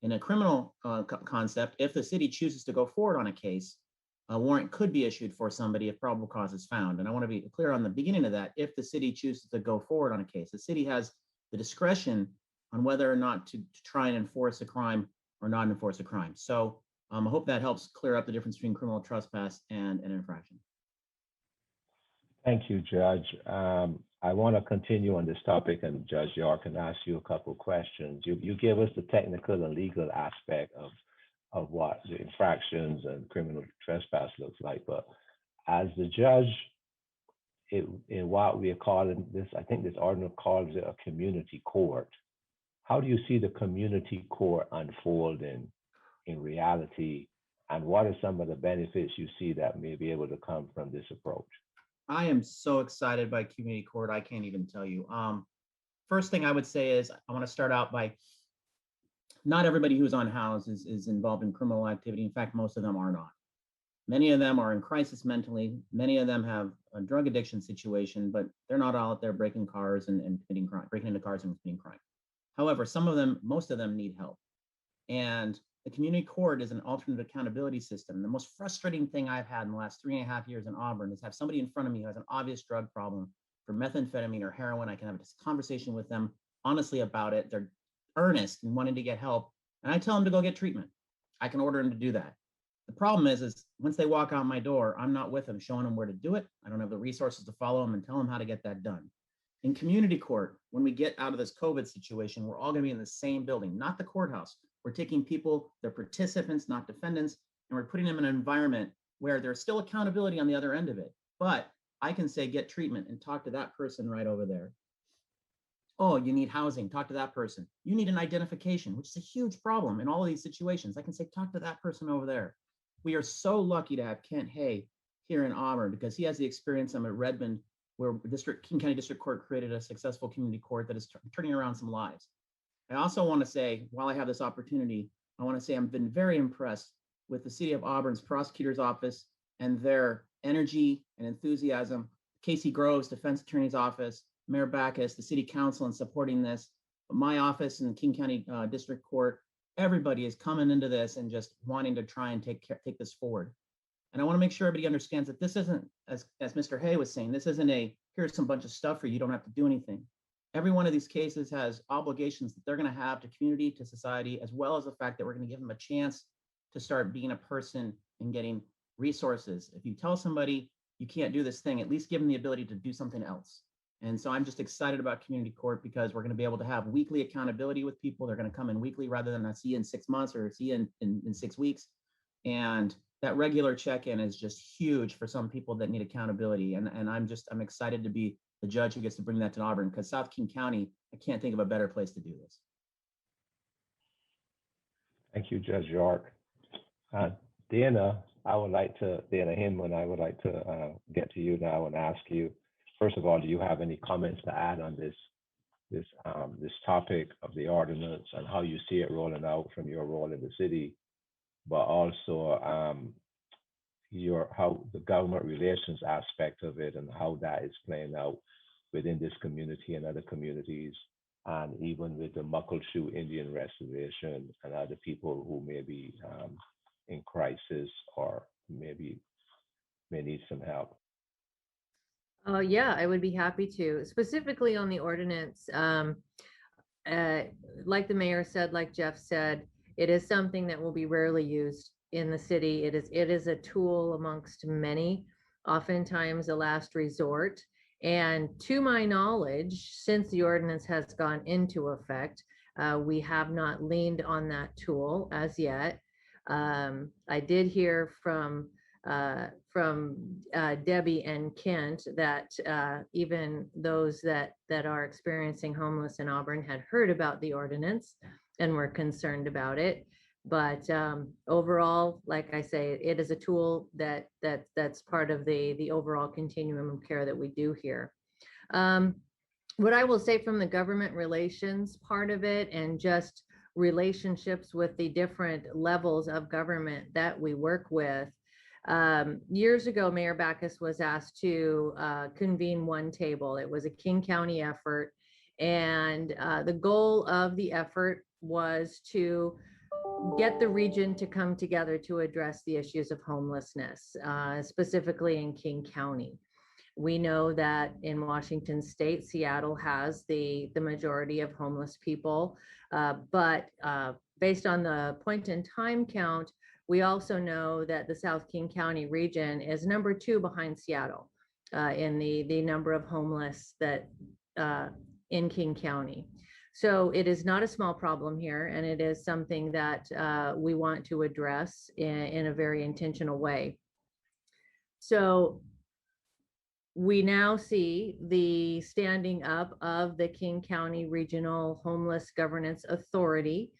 In a criminal concept, if the city chooses to go forward on a case, a warrant could be issued for somebody if probable cause is found. And I want to be clear on the beginning of that. If the city chooses to go forward on a case, the city has the discretion on whether or not to try and enforce a crime or not enforce a crime. So I hope that helps clear up the difference between criminal trespass and an infraction.
Thank you, Judge. I want to continue on this topic, and Judge York can ask you a couple of questions. You give us the technical and legal aspect of what the infractions and criminal trespass looks like, but as the judge, in what we are calling this, I think this ordinance calls it a community court. How do you see the community court unfolding in reality, and what are some of the benefits you see that may be able to come from this approach?
I am so excited by community court. I can't even tell you. First thing I would say is I want to start out by not everybody who's unhoused is involved in criminal activity. In fact, most of them are not. Many of them are in crisis mentally. Many of them have a drug addiction situation, but they're not all out there breaking cars and committing crime, breaking into cars and committing crime. However, some of them, most of them need help. And the community court is an alternate accountability system. The most frustrating thing I've had in the last 3.5 years in Auburn is have somebody in front of me who has an obvious drug problem for methamphetamine or heroin. I can have a conversation with them honestly about it. They're earnest and wanting to get help. And I tell them to go get treatment. I can order them to do that. The problem is once they walk out my door, I'm not with them, showing them where to do it. I don't have the resources to follow them and tell them how to get that done. In community court, when we get out of this COVID situation, we're all going to be in the same building, not the courthouse. We're taking people, they're participants, not defendants, and we're putting them in an environment where there's still accountability on the other end of it. But I can say, get treatment and talk to that person right over there. Oh, you need housing, talk to that person. You need an identification, which is a huge problem in all of these situations. I can say, talk to that person over there. We are so lucky to have Kent Hay here in Auburn because he has the experience. I'm at Redmond, where King County District Court created a successful community court that is turning around some lives. I also want to say, while I have this opportunity, I want to say I've been very impressed with the City of Auburn's prosecutor's office and their energy and enthusiasm. Casey Groves, Defense Attorney's Office, Mayor Backus, the City Council in supporting this, my office in the King County District Court, everybody is coming into this and just wanting to try and take this forward. And I want to make sure everybody understands that this isn't, as Mr. Hay was saying, this isn't here's some bunch of stuff for you, you don't have to do anything. Every one of these cases has obligations that they're going to have to community, to society, as well as the fact that we're going to give them a chance to start being a person and getting resources. If you tell somebody you can't do this thing, at least give them the ability to do something else. And so I'm just excited about community court because we're going to be able to have weekly accountability with people. They're going to come in weekly rather than I see you in 6 months or see you in 6 weeks. And that regular check-in is just huge for some people that need accountability. And I'm excited to be the judge who gets to bring that to Auburn, because South King County, I can't think of a better place to do this.
Thank you, Judge York. Dana Hinman, I would like to get to you now and ask you, first of all, do you have any comments to add on this topic of the ordinance and how you see it rolling out from your role in the city, but also how the government relations aspect of it and how that is playing out within this community and other communities, and even with the Muckleshoot Indian Reservation and other people who may be in crisis or maybe may need some help.
Yeah, I would be happy to. Specifically on the ordinance, like the mayor said, like Jeff said, it is something that will be rarely used in the city. It is a tool amongst many, oftentimes a last resort. And to my knowledge, since the ordinance has gone into effect, we have not leaned on that tool as yet. I did hear from Debbie and Kent that even those that are experiencing homeless in Auburn had heard about the ordinance and were concerned about it. But overall, like I say, it is a tool that's part of the overall continuum of care that we do here. What I will say from the government relations part of it and just relationships with the different levels of government that we work with. Years ago, Mayor Backus was asked to convene one table. It was a King County effort. And the goal of the effort was to get the region to come together to address the issues of homelessness, specifically in King County. We know that in Washington State, Seattle has the majority of homeless people, but based on the point in time count, we also know that the South King County region is number 2 behind Seattle in the number of homeless that in King County. So it is not a small problem here, and it is something that we want to address in a very intentional way. So we now see the standing up of the King County Regional Homeless Governance Authority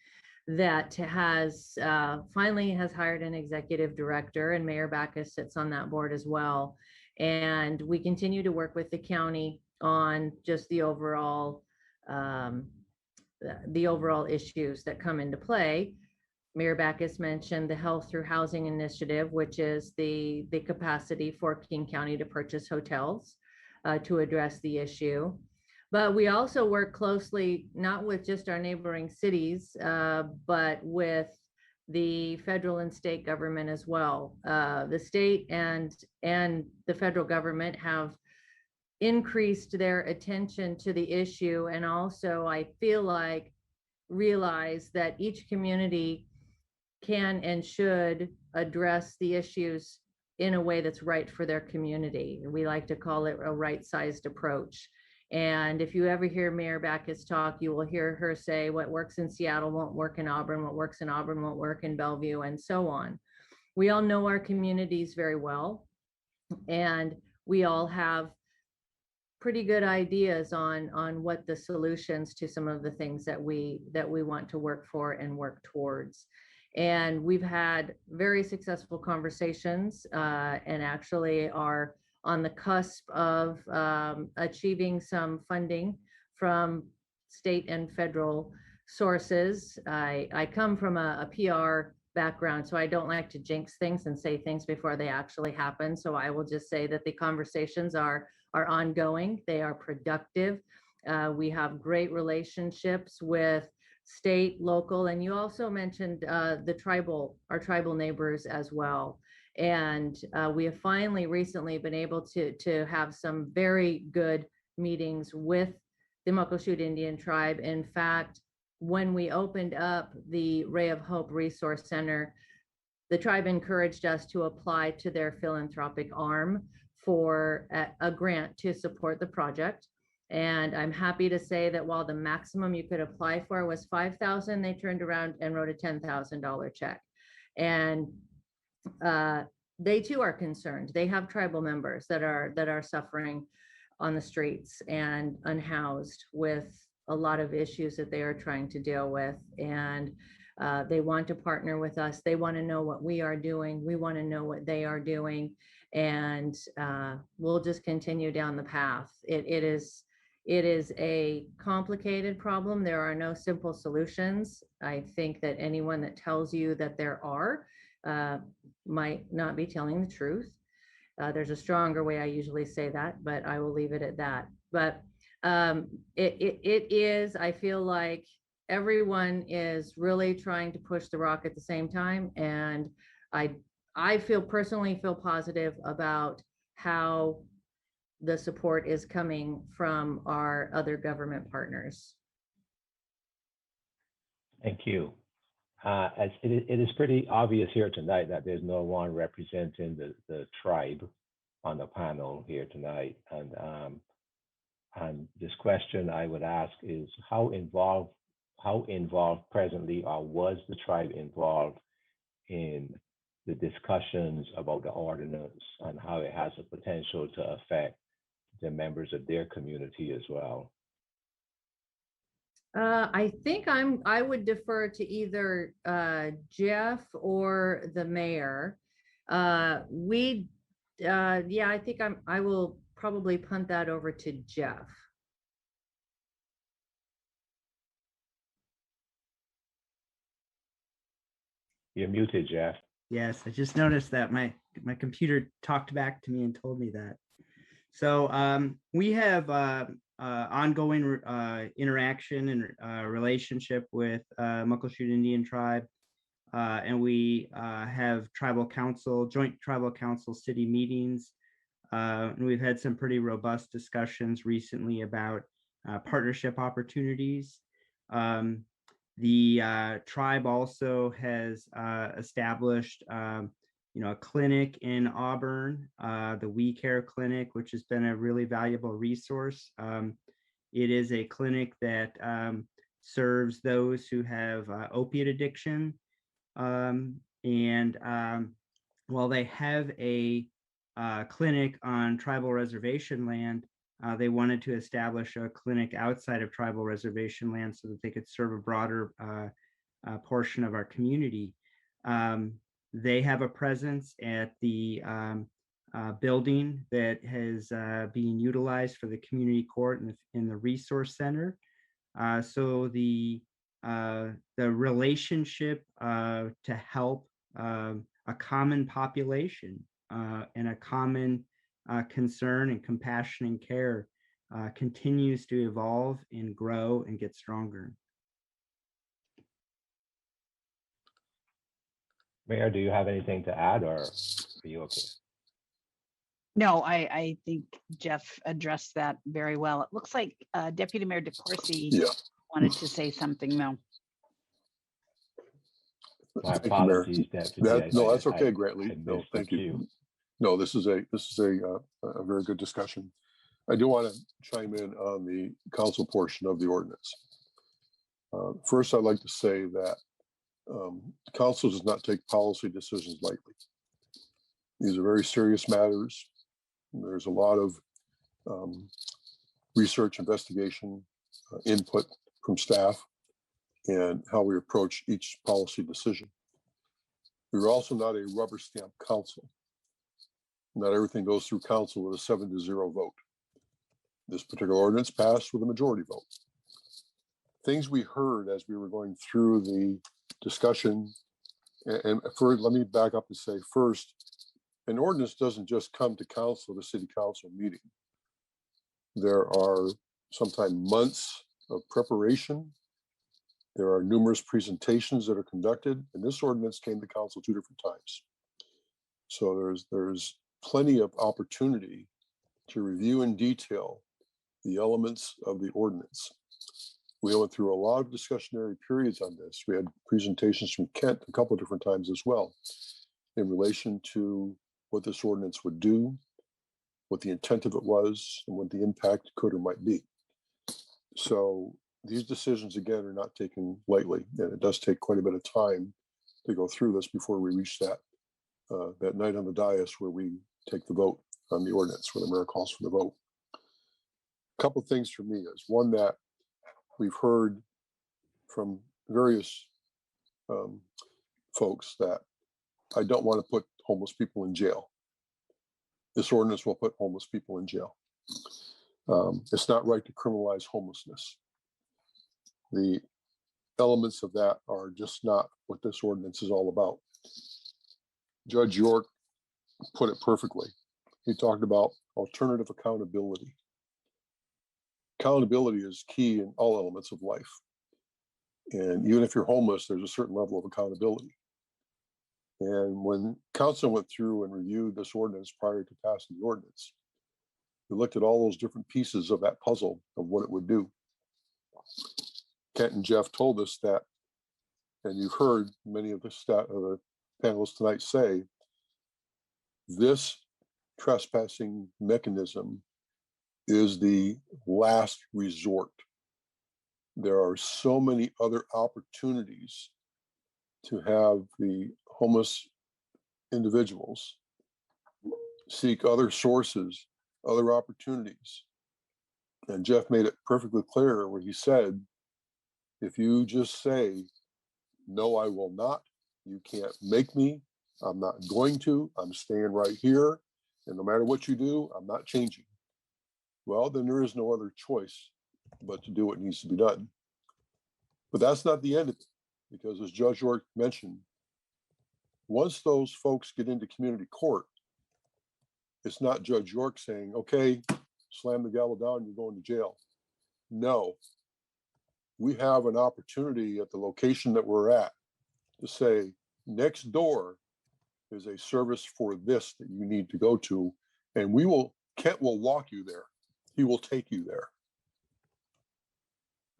that has finally has hired an executive director, and Mayor Backus sits on that board as well. And we continue to work with the county on just the overall issues that come into play. Mayor Backus mentioned the Health Through Housing Initiative, which is the capacity for King County to purchase hotels to address the issue. But we also work closely, not with just our neighboring cities, but with the federal and state government as well. The state and the federal government have increased their attention to the issue, and also I feel like realize that each community can and should address the issues in a way that's right for their community. We like to call it a right-sized approach. And if you ever hear Mayor Backus talk, you will hear her say what works in Seattle won't work in Auburn, what works in Auburn won't work in Bellevue, and so on. We all know our communities very well, and we all have pretty good ideas on what the solutions to some of the things that we want to work for and work towards. And we've had very successful conversations, and actually are on the cusp of achieving some funding from state and federal sources. I come from a PR background, so I don't like to jinx things and say things before they actually happen. So I will just say that the conversations are ongoing. They are productive. We have great relationships with state, local, and you also mentioned our tribal neighbors as well. And we have finally recently been able to have some very good meetings with the Muckleshoot Indian tribe. In fact, when we opened up the Ray of Hope Resource Center, the tribe encouraged us to apply to their philanthropic arm for a grant to support the project. And I'm happy to say that while the maximum you could apply for was $5,000, they turned around and wrote a $10,000 check. And they too are concerned. They have tribal members that are suffering on the streets and unhoused with a lot of issues that they are trying to deal with. And they want to partner with us. They want to know what we are doing. We want to know what they are doing. And we'll just continue down the path. It is a complicated problem. There are no simple solutions. I think that anyone that tells you that there are might not be telling the truth. There's a stronger way I usually say that, but I will leave it at that. But it is, I feel like everyone is really trying to push the rock at the same time. And I personally feel positive about how the support is coming from our other government partners.
Thank you. As it is pretty obvious here tonight that there's no one representing the tribe on the panel here tonight. And this question I would ask is how involved presently, or was the tribe involved in the discussions about the ordinance and how it has a potential to affect the members of their community as well?
I think I would defer to either Jeff or the mayor. Yeah, I think I will probably punt that over to Jeff.
You're muted, Jeff.
Yes, I just noticed that my computer talked back to me and told me that. So we have ongoing interaction and relationship with Muckleshoot Indian Tribe, and we have joint tribal council city meetings, and we've had some pretty robust discussions recently about partnership opportunities. The tribe also has established a clinic in Auburn, the We Care Clinic, which has been a really valuable resource. It is a clinic that serves those who have opiate addiction. And while they have a clinic on tribal reservation land, they wanted to establish a clinic outside of tribal reservation land so that they could serve a broader portion of our community. They have a presence at the building that has being utilized for the community court in the resource center. So the relationship to help a common population and a common concern and compassion and care continues to evolve and grow and get stronger.
Mayor, do you have anything to add, or are you okay?
No, I think Jeff addressed that very well. It looks like Deputy Mayor DeCoursey
Yeah.
wanted to say something though.
My
Thank you, Mayor.
apologies, Deputy.
No, that's okay, Grantley.
I
No,
missed the
thank you.
cue.
No, this is a very good discussion. I do want to chime in on the council portion of the ordinance. First, I'd like to say that council does not take policy decisions lightly. These are very serious matters. There's a lot of research, investigation, input from staff, and how we approach each policy decision. We're also not a rubber stamp council. Not everything goes through council with a 7-0 vote. This particular ordinance passed with a majority vote. Things we heard as we were going through the discussion, and first, let me back up and say first, an ordinance doesn't just come to council, the city council meeting. There are sometimes months of preparation. There are numerous presentations that are conducted, and this ordinance came to council 2 different times. So there's plenty of opportunity to review in detail the elements of the ordinance. We went through a lot of discussionary periods on this. We had presentations from Kent a couple of different times as well in relation to what this ordinance would do, what the intent of it was, and what the impact could or might be. So these decisions, again, are not taken lightly, and it does take quite a bit of time to go through this before we reach that night on the dais where we take the vote on the ordinance, where the mayor calls for the vote. A couple of things for me is one that we've heard from various folks that I don't want to put homeless people in jail. This ordinance will put homeless people in jail. It's not right to criminalize homelessness. The elements of that are just not what this ordinance is all about. Judge York put it perfectly. He talked about alternative accountability. Accountability is key in all elements of life. And even if you're homeless, there's a certain level of accountability. And when council went through and reviewed this ordinance prior to passing the ordinance, we looked at all those different pieces of that puzzle of what it would do. Kent and Jeff told us that, and you've heard many of the panelists tonight say, this trespassing mechanism is the last resort. There are so many other opportunities to have the homeless individuals seek other sources, other opportunities. And Jeff made it perfectly clear where he said, if you just say, no, I will not, you can't make me, I'm not going to, I'm staying right here, and no matter what you do, I'm not changing. Well, then there is no other choice but to do what needs to be done. But that's not the end of it, because as Judge York mentioned, once those folks get into community court, it's not Judge York saying, okay, slam the gavel down, you're going to jail. No, we have an opportunity at the location that we're at to say, next door is a service for this that you need to go to, and Kent will walk you there. He will take you there.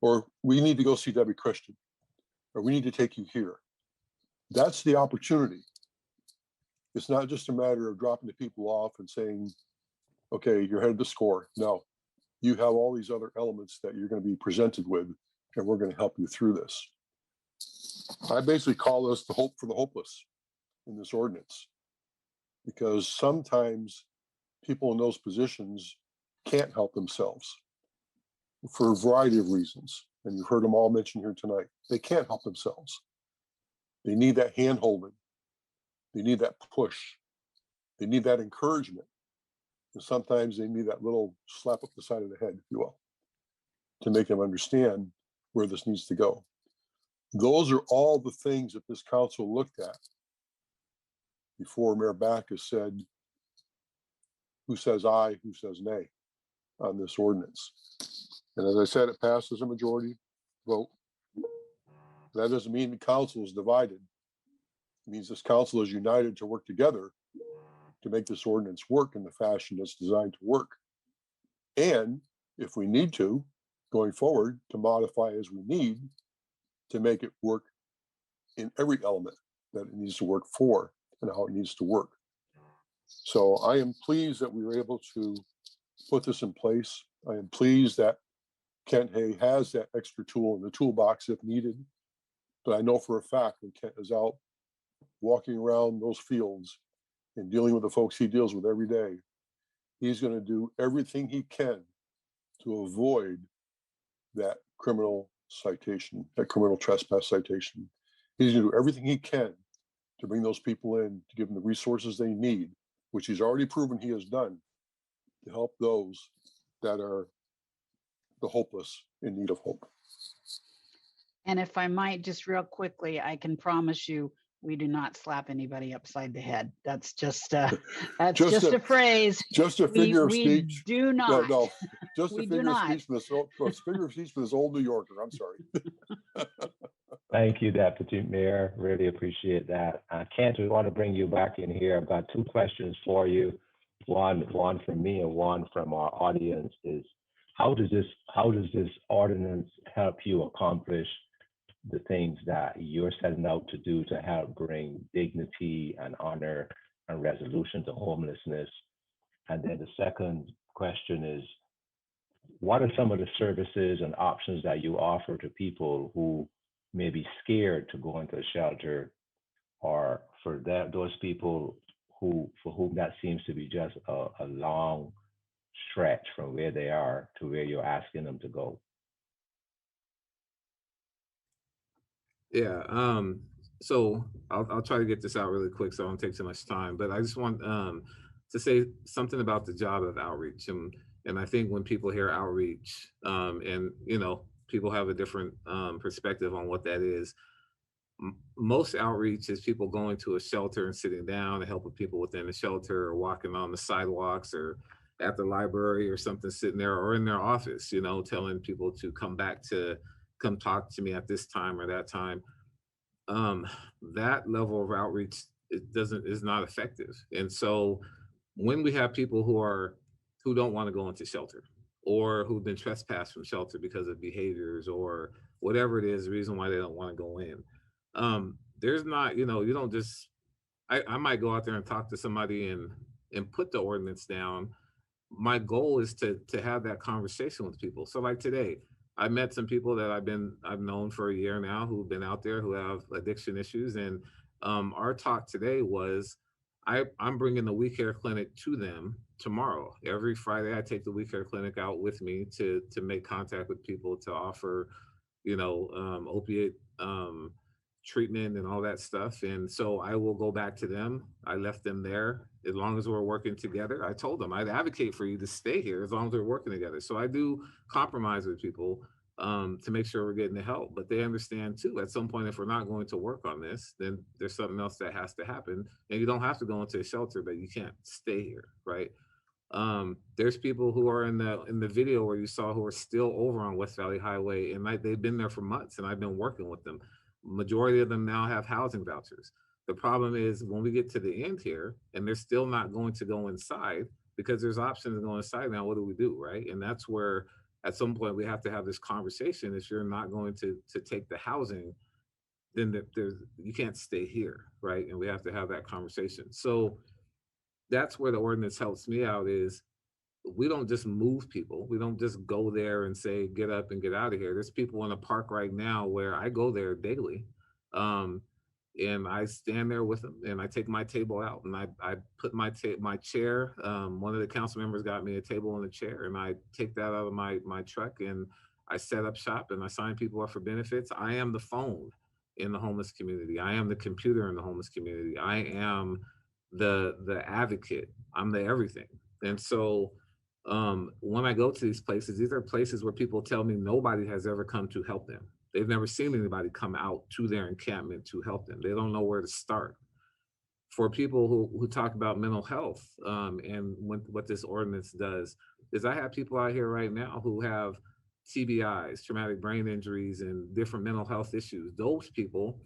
Or we need to go see Debbie Christian, or we need to take you here. That's the opportunity. It's not just a matter of dropping the people off and saying, okay, you're headed to score. No, you have all these other elements that you're going to be presented with, and we're going to help you through this. I basically call this the hope for the hopeless in this ordinance, because sometimes people in those positions can't help themselves for a variety of reasons. And you've heard them all mentioned here tonight. They can't help themselves. They need that hand holding. They need that push. They need that encouragement. And sometimes they need that little slap up the side of the head, if you will, to make them understand where this needs to go. Those are all the things that this council looked at before Mayor Backus said, who says aye, who says nay? on this ordinance. And as I said, it passes a majority vote. That doesn't mean the council is divided. It means this council is united to work together to make this ordinance work in the fashion it's designed to work. And if we need to, going forward, to modify as we need to make it work in every element that it needs to work for and how it needs to work. So I am pleased that we were able to put this in place. I am pleased that Kent Hay has that extra tool in the toolbox if needed. But I know for a fact when Kent is out walking around those fields and dealing with the folks he deals with every day, he's going to do everything he can to avoid that criminal citation, that criminal trespass citation. He's going to do everything he can to bring those people in, to give them the resources they need, which he's already proven he has done, to help those that are the hopeless in need of hope.
And if I might, just real quickly, I can promise you, we do not slap anybody upside the head. That's just that's just a phrase.
Just a figure of
we
speech.
Do not.
No, just
We
a
do
figure of
not.
speech for this figure of speech for this old New Yorker. I'm sorry.
Thank you, Deputy Mayor. Really appreciate that. Kent, we want to bring you back in here. I've got two questions for you. One from me and one from our audience is, how does this ordinance help you accomplish the things that you're setting out to do to help bring dignity and honor and resolution to homelessness? And then the second question is, what are some of the services and options that you offer to people who may be scared to go into a shelter, or for those people for whom that seems to be just a long stretch from where they are to where you're asking them to go?
Yeah, so I'll try to get this out really quick so I don't take too much time, but I just want to say something about the job of outreach. And I think when people hear outreach, and people have a different perspective on what that is. Most outreach is people going to a shelter and sitting down and helping people within the shelter, or walking on the sidewalks, or at the library or something, sitting there, or in their office, telling people to come talk to me at this time or that time. That level of outreach is not effective. And so when we have people who don't want to go into shelter, or who've been trespassed from shelter because of behaviors or whatever it is, the reason why they don't want to go in, there's not, you don't just, I might go out there and talk to somebody and put the ordinance down. My goal is to have that conversation with people. So like today, I met some people that I've known for a year now, who've been out there, who have addiction issues. And our talk today was, I'm bringing the We Care Clinic to them tomorrow. Every Friday, I take the We Care Clinic out with me to make contact with people, to offer, opiate treatment and all that stuff. And so I will go back to them. I left them there. As long as we're working together, I told them I'd advocate for you to stay here as long as we're working together. So I do compromise with people to make sure we're getting the help, but they understand too, at some point, if we're not going to work on this, then there's something else that has to happen. And you don't have to go into a shelter, but you can't stay here, right? There's people who are in the video where you saw, who are still over on West Valley Highway, and they've been there for months, and I've been working with them. Majority of them now have housing vouchers. The problem is when we get to the end here and they're still not going to go inside, because there's options to go inside now, what do we do, right? And that's where at some point we have to have this conversation. If you're not going to take the housing, then you can't stay here, right? And we have to have that conversation. So that's where the ordinance helps me out, is we don't just move people. We don't just go there and say, get up and get out of here. There's people in a park right now where I go there daily. And I stand there with them, and I take my table out, and I put my chair. One of the council members got me a table and a chair, and I take that out of my truck, and I set up shop, and I sign people up for benefits. I am the phone in the homeless community. I am the computer in the homeless community. I am the advocate. I'm the everything. And so when I go to these are places where people tell me nobody has ever come to help them. They've never seen anybody come out to their encampment to help them. They don't know where to start. For people who talk about mental health and what this ordinance does, is I have people out here right now who have TBIs, traumatic brain injuries, and different mental health issues. Those people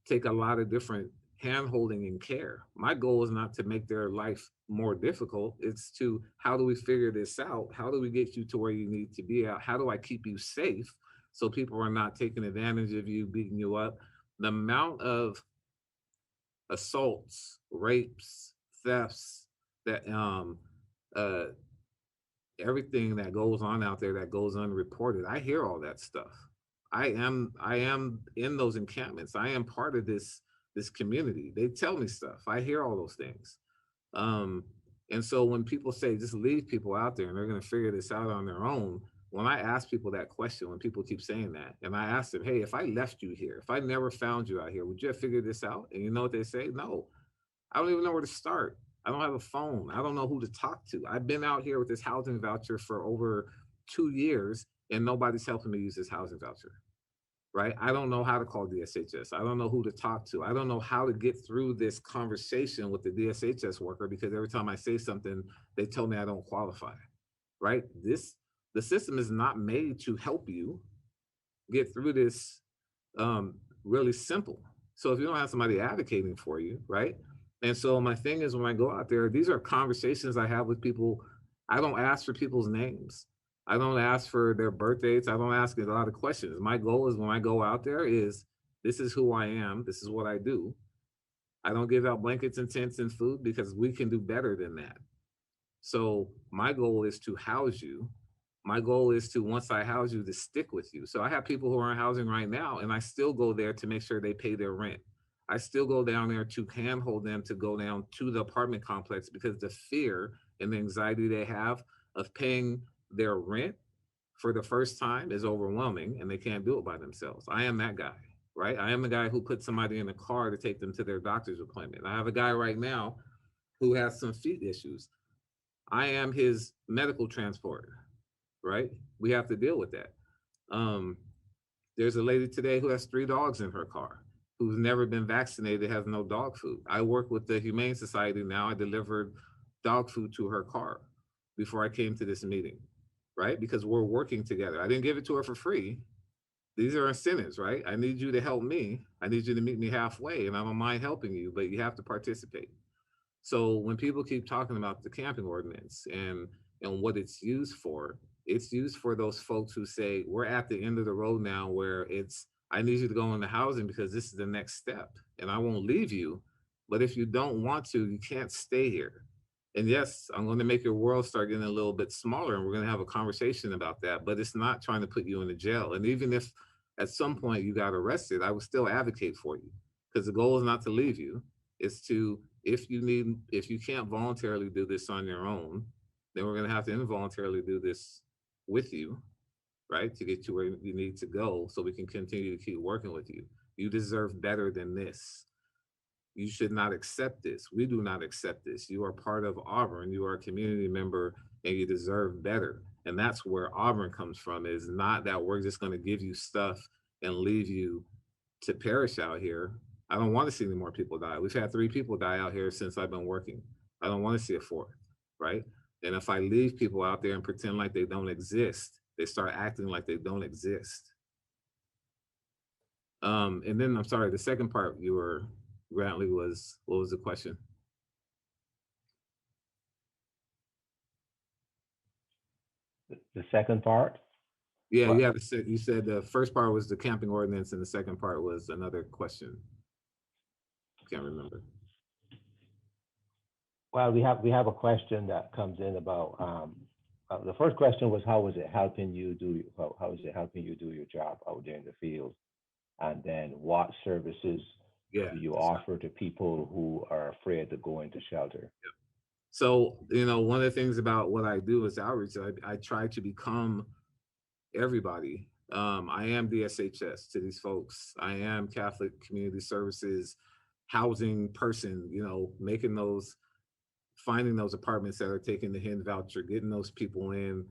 take a lot of different hand-holding and care. My goal is not to make their life more difficult. It's to, how do we figure this out? How do we get you to where you need to be at? How do I keep you safe so people are not taking advantage of you, beating you up? The amount of assaults, rapes, thefts, that uh everything that goes on out there that goes unreported. I hear all that stuff. I am in those encampments. I am part of this community. They tell me stuff. I hear all those things. And so when people say just leave people out there and they're going to figure this out on their own, when I ask people that question, when people keep saying that, and I ask them, hey, if I left you here, if I never found you out here, would you have figured this out? And you know what they say? No, I don't even know where to start. I don't have a phone. I don't know who to talk to. I've been out here with this housing voucher for over 2 years and nobody's helping me use this housing voucher, right? I don't know how to call DSHS. I don't know who to talk to. I don't know how to get through this conversation with the DSHS worker because every time I say something, they tell me I don't qualify, right? The system is not made to help you get through this really simple. So if you don't have somebody advocating for you, right? And so my thing is, when I go out there, these are conversations I have with people. I don't ask for people's names. I don't ask for their birth dates. I don't ask a lot of questions. My goal is, when I go out there, is this is who I am. This is what I do. I don't give out blankets and tents and food because we can do better than that. So my goal is to house you. My goal is to, once I house you, to stick with you. So I have people who are in housing right now, and I still go there to make sure they pay their rent. I still go down there to handhold them to go down to the apartment complex, because the fear and the anxiety they have of paying their rent for the first time is overwhelming, and they can't do it by themselves. I am that guy, right? I am the guy who puts somebody in a car to take them to their doctor's appointment. I have a guy right now who has some feet issues. I am his medical transporter, right? We have to deal with that. There's a lady today who has 3 dogs in her car, who's never been vaccinated, has no dog food. I work with the Humane Society now. I delivered dog food to her car before I came to this meeting, right? Because we're working together. I didn't give it to her for free. These are incentives, right? I need you to help me. I need you to meet me halfway, and I don't mind helping you, but you have to participate. So when people keep talking about the camping ordinance and what it's used for those folks who say, we're at the end of the road now, where it's, I need you to go into housing because this is the next step, and I won't leave you. But if you don't want to, you can't stay here. And yes, I'm going to make your world start getting a little bit smaller, and we're going to have a conversation about that. But it's not trying to put you in a jail. And even if at some point you got arrested, I would still advocate for you, because the goal is not to leave you. It's to, if you can't voluntarily do this on your own, then we're going to have to involuntarily do this with you, right? To get you where you need to go, so we can continue to keep working with you. You deserve better than this. You should not accept this. We do not accept this. You are part of Auburn. You are a community member, and you deserve better. And that's where Auburn comes from, is not that we're just going to give you stuff and leave you to perish out here. I don't want to see any more people die. We've had 3 people die out here since I've been working. I don't want to see a 4th, right? And if I leave people out there and pretend like they don't exist, they start acting like they don't exist. And then, I'm sorry, the second part you were, Grantley, was, what was the question?
The second part?
Yeah,
Well,
you said the first part was the camping ordinance, and the second part was another question. Can't remember.
well, we have a question that comes in about, the first question was, how is it helping you do your job out there in the field? And then what services
Yeah.
do you offer to people who are afraid to go into shelter?
So, one of the things about what I do is outreach. I try to become everybody. I am DSHS to these folks. I am Catholic Community Services housing person, finding those apartments that are taking the HIN voucher, getting those people in,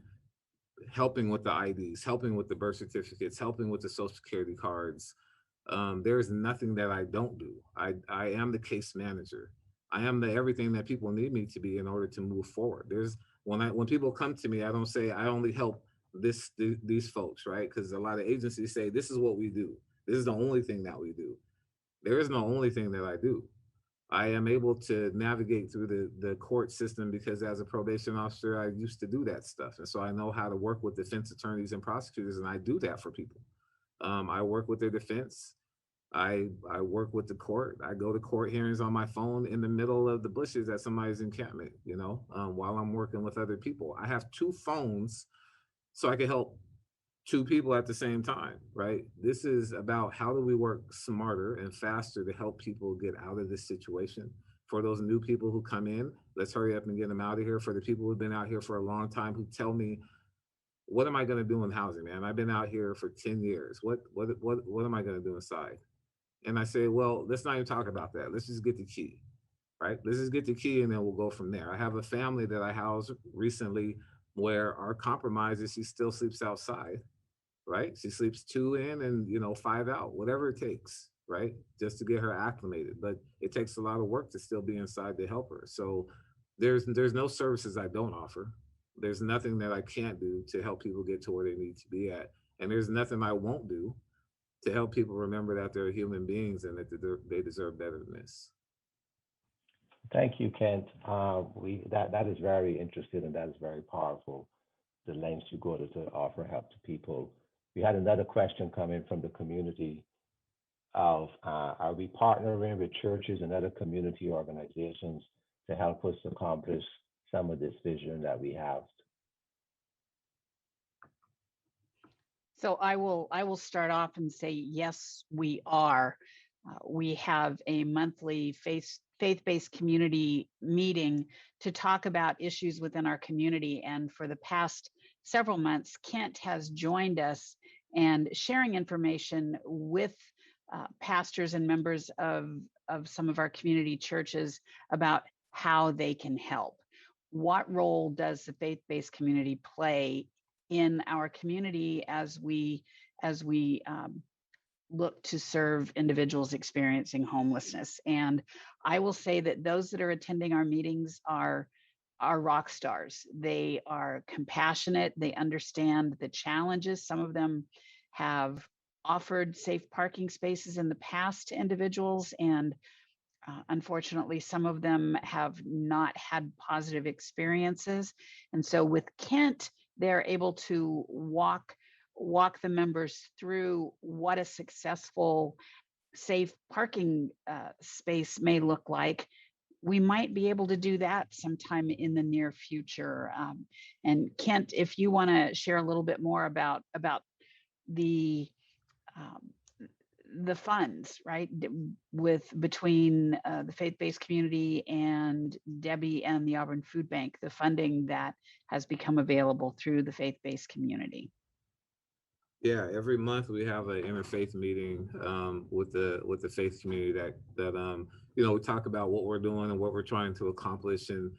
helping with the IDs, helping with the birth certificates, helping with the Social Security cards. There's nothing that I don't do. I am the case manager. I am the everything that people need me to be in order to move forward. When people come to me, I don't say I only help these folks, right? Because a lot of agencies say this is what we do. This is the only thing that we do. There is no only thing that I do. I am able to navigate through the court system because as a probation officer, I used to do that stuff. And so I know how to work with defense attorneys and prosecutors, and I do that for people. I work with their defense. I work with the court. I go to court hearings on my phone in the middle of the bushes at somebody's encampment, while I'm working with other people. I have two phones so I can help two people at the same time, right? This is about how do we work smarter and faster to help people get out of this situation. For those new people who come in, let's hurry up and get them out of here. For the people who've been out here for a long time who tell me, what am I going to do in housing, man? I've been out here for 10 years. What am I going to do inside? And I say, well, let's not even talk about that. Let's just get the key, right? Let's just get the key and then we'll go from there. I have a family that I housed recently where our compromise is she still sleeps outside, right? She sleeps 2 in and 5 out, whatever it takes, right? Just to get her acclimated. But it takes a lot of work to still be inside to help her. So there's no services I don't offer. There's nothing that I can't do to help people get to where they need to be at. And there's nothing I won't do to help people remember that they're human beings and that they deserve better than this.
Thank you, Kent. That is very interesting and that is very powerful, the lengths you go to offer help to people. We had another question coming from the community of, are we partnering with churches and other community organizations to help us accomplish some of this vision that we have?
So I will start off and say, yes, we are. We have a monthly faith-based community meeting to talk about issues within our community. And for the past several months, Kent has joined us and sharing information with pastors and members of some of our community churches about how they can help. What role does the faith-based community play in our community as we look to serve individuals experiencing homelessness? And I will say that those that are attending our meetings are rock stars. They are compassionate. They understand the challenges. Some of them have offered safe parking spaces in the past to individuals, and unfortunately, some of them have not had positive experiences. And so with Kent, they're able to walk the members through what a successful safe parking space may look like. We might be able to do that sometime in the near future. And Kent, if you want to share a little bit more about the funds, right, between the faith-based community and Debbie and the Auburn Food Bank, the funding that has become available through the faith-based community.
Yeah, every month we have an interfaith meeting with the faith community that we talk about what we're doing and what we're trying to accomplish and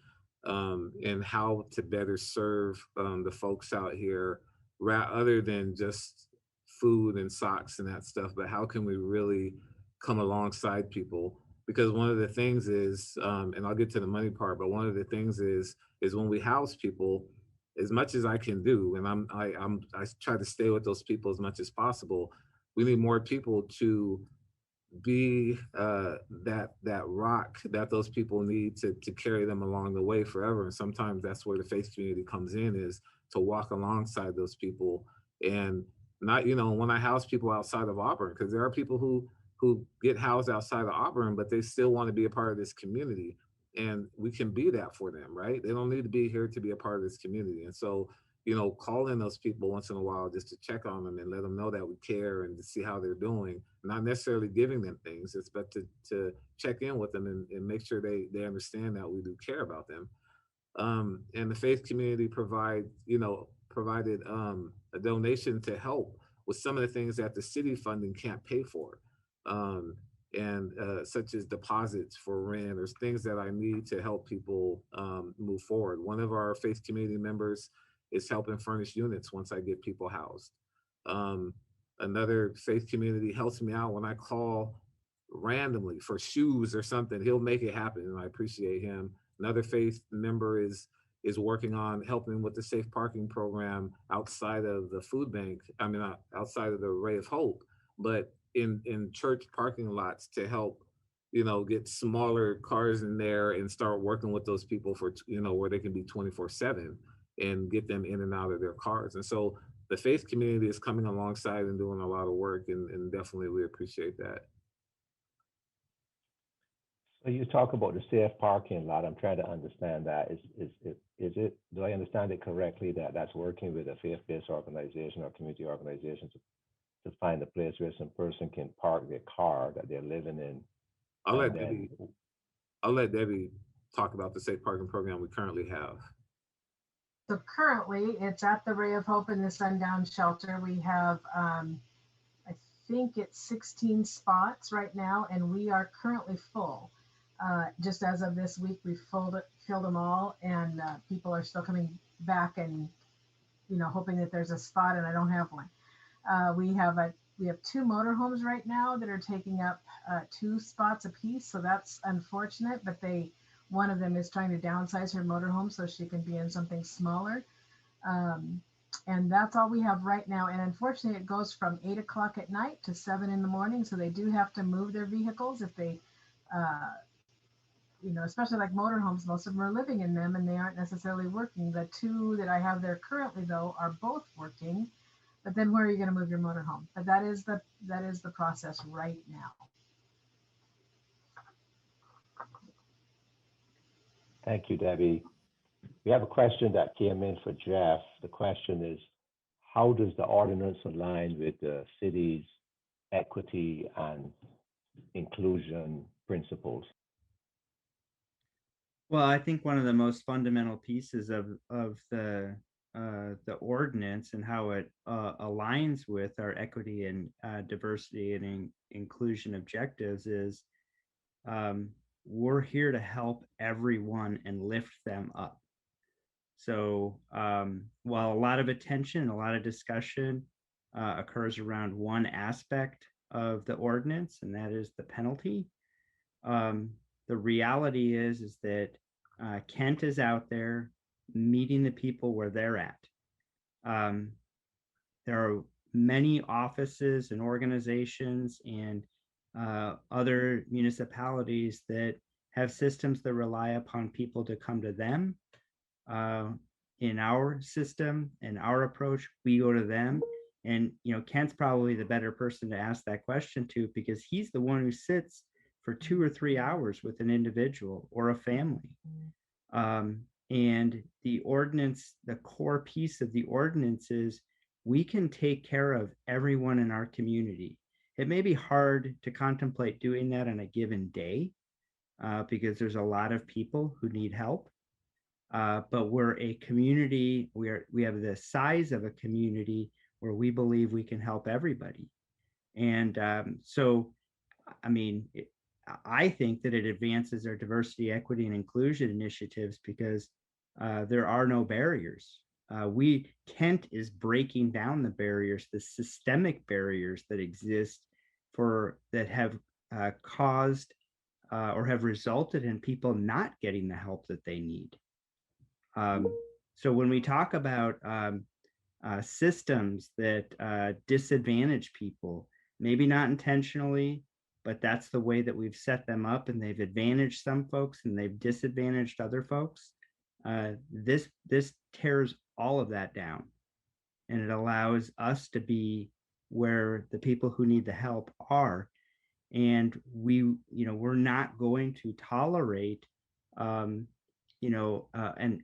how to better serve the folks out here, other than just food and socks and that stuff, but how can we really come alongside people? Because one of the things is, and I'll get to the money part, but one of the things is when we house people, as much as I can do, and I try to stay with those people as much as possible. We need more people to be that rock that those people need to carry them along the way forever. And sometimes that's where the faith community comes in, is to walk alongside those people. And not, when I house people outside of Auburn, because there are people who get housed outside of Auburn, but they still want to be a part of this community. And we can be that for them, right? They don't need to be here to be a part of this community. And so, call in those people once in a while just to check on them and let them know that we care and to see how they're doing. Not necessarily giving them things, but to check in with them and make sure they understand that we do care about them. And the faith community provided a donation to help with some of the things that the city funding can't pay for. Such as deposits for rent or things that I need to help people move forward. One of our faith community members is helping furnish units once I get people housed. Another faith community helps me out when I call randomly for shoes or something. He'll make it happen, and I appreciate him. Another faith member is is working on helping with the safe parking program outside of the food bank. I mean, outside of the Ray of Hope, but in church parking lots to help, get smaller cars in there and start working with those people for, where they can be 24/7 and get them in and out of their cars. And so the faith community is coming alongside and doing a lot of work, and definitely we appreciate that.
So you talk about the safe parking lot. I'm trying to understand that. Do I understand it correctly that that's working with a faith-based organization or community organization to find a place where some person can park their car that they're living in?
I'll let Debbie talk about the safe parking program we currently have.
So currently, it's at the Ray of Hope in the Sundown Shelter. We have, I think it's 16 spots right now, and we are currently full. Just as of this week, we filled them all, and people are still coming back and, hoping that there's a spot, and I don't have one. We have 2 motorhomes right now that are taking up 2 spots apiece, so that's unfortunate. But one of them is trying to downsize her motorhome so she can be in something smaller, and that's all we have right now. And unfortunately, it goes from 8 o'clock at night to 7 in the morning, so they do have to move their vehicles if they. Especially like motorhomes, most of them are living in them and they aren't necessarily working. The 2 that I have there currently, though, are both working. But then where are you going to move your motorhome? But that is the process right now.
Thank you, Debbie. We have a question that came in for Jeff. The question is, how does the ordinance align with the city's equity and inclusion principles?
Well, I think one of the most fundamental pieces of the ordinance and how it aligns with our equity and diversity and inclusion objectives is we're here to help everyone and lift them up. So while a lot of attention, a lot of discussion occurs around one aspect of the ordinance, and that is the penalty, the reality is that Kent is out there meeting the people where they're at. There are many offices and organizations and other municipalities that have systems that rely upon people to come to them. In our system and our approach, we go to them. And Kent's probably the better person to ask that question to, because he's the one who sits for 2 or 3 hours with an individual or a family. And the ordinance, the core piece of the ordinance is we can take care of everyone in our community. It may be hard to contemplate doing that on a given day because there's a lot of people who need help. But we're a community, we have the size of a community where we believe we can help everybody. And I think that it advances our diversity, equity, and inclusion initiatives because there are no barriers. Kent is breaking down the barriers, the systemic barriers that exist that have caused or have resulted in people not getting the help that they need. So when we talk about systems that disadvantage people, maybe not intentionally, but that's the way that we've set them up, and they've advantaged some folks and they've disadvantaged other folks. This tears all of that down, and it allows us to be where the people who need the help are. And we're not going to tolerate an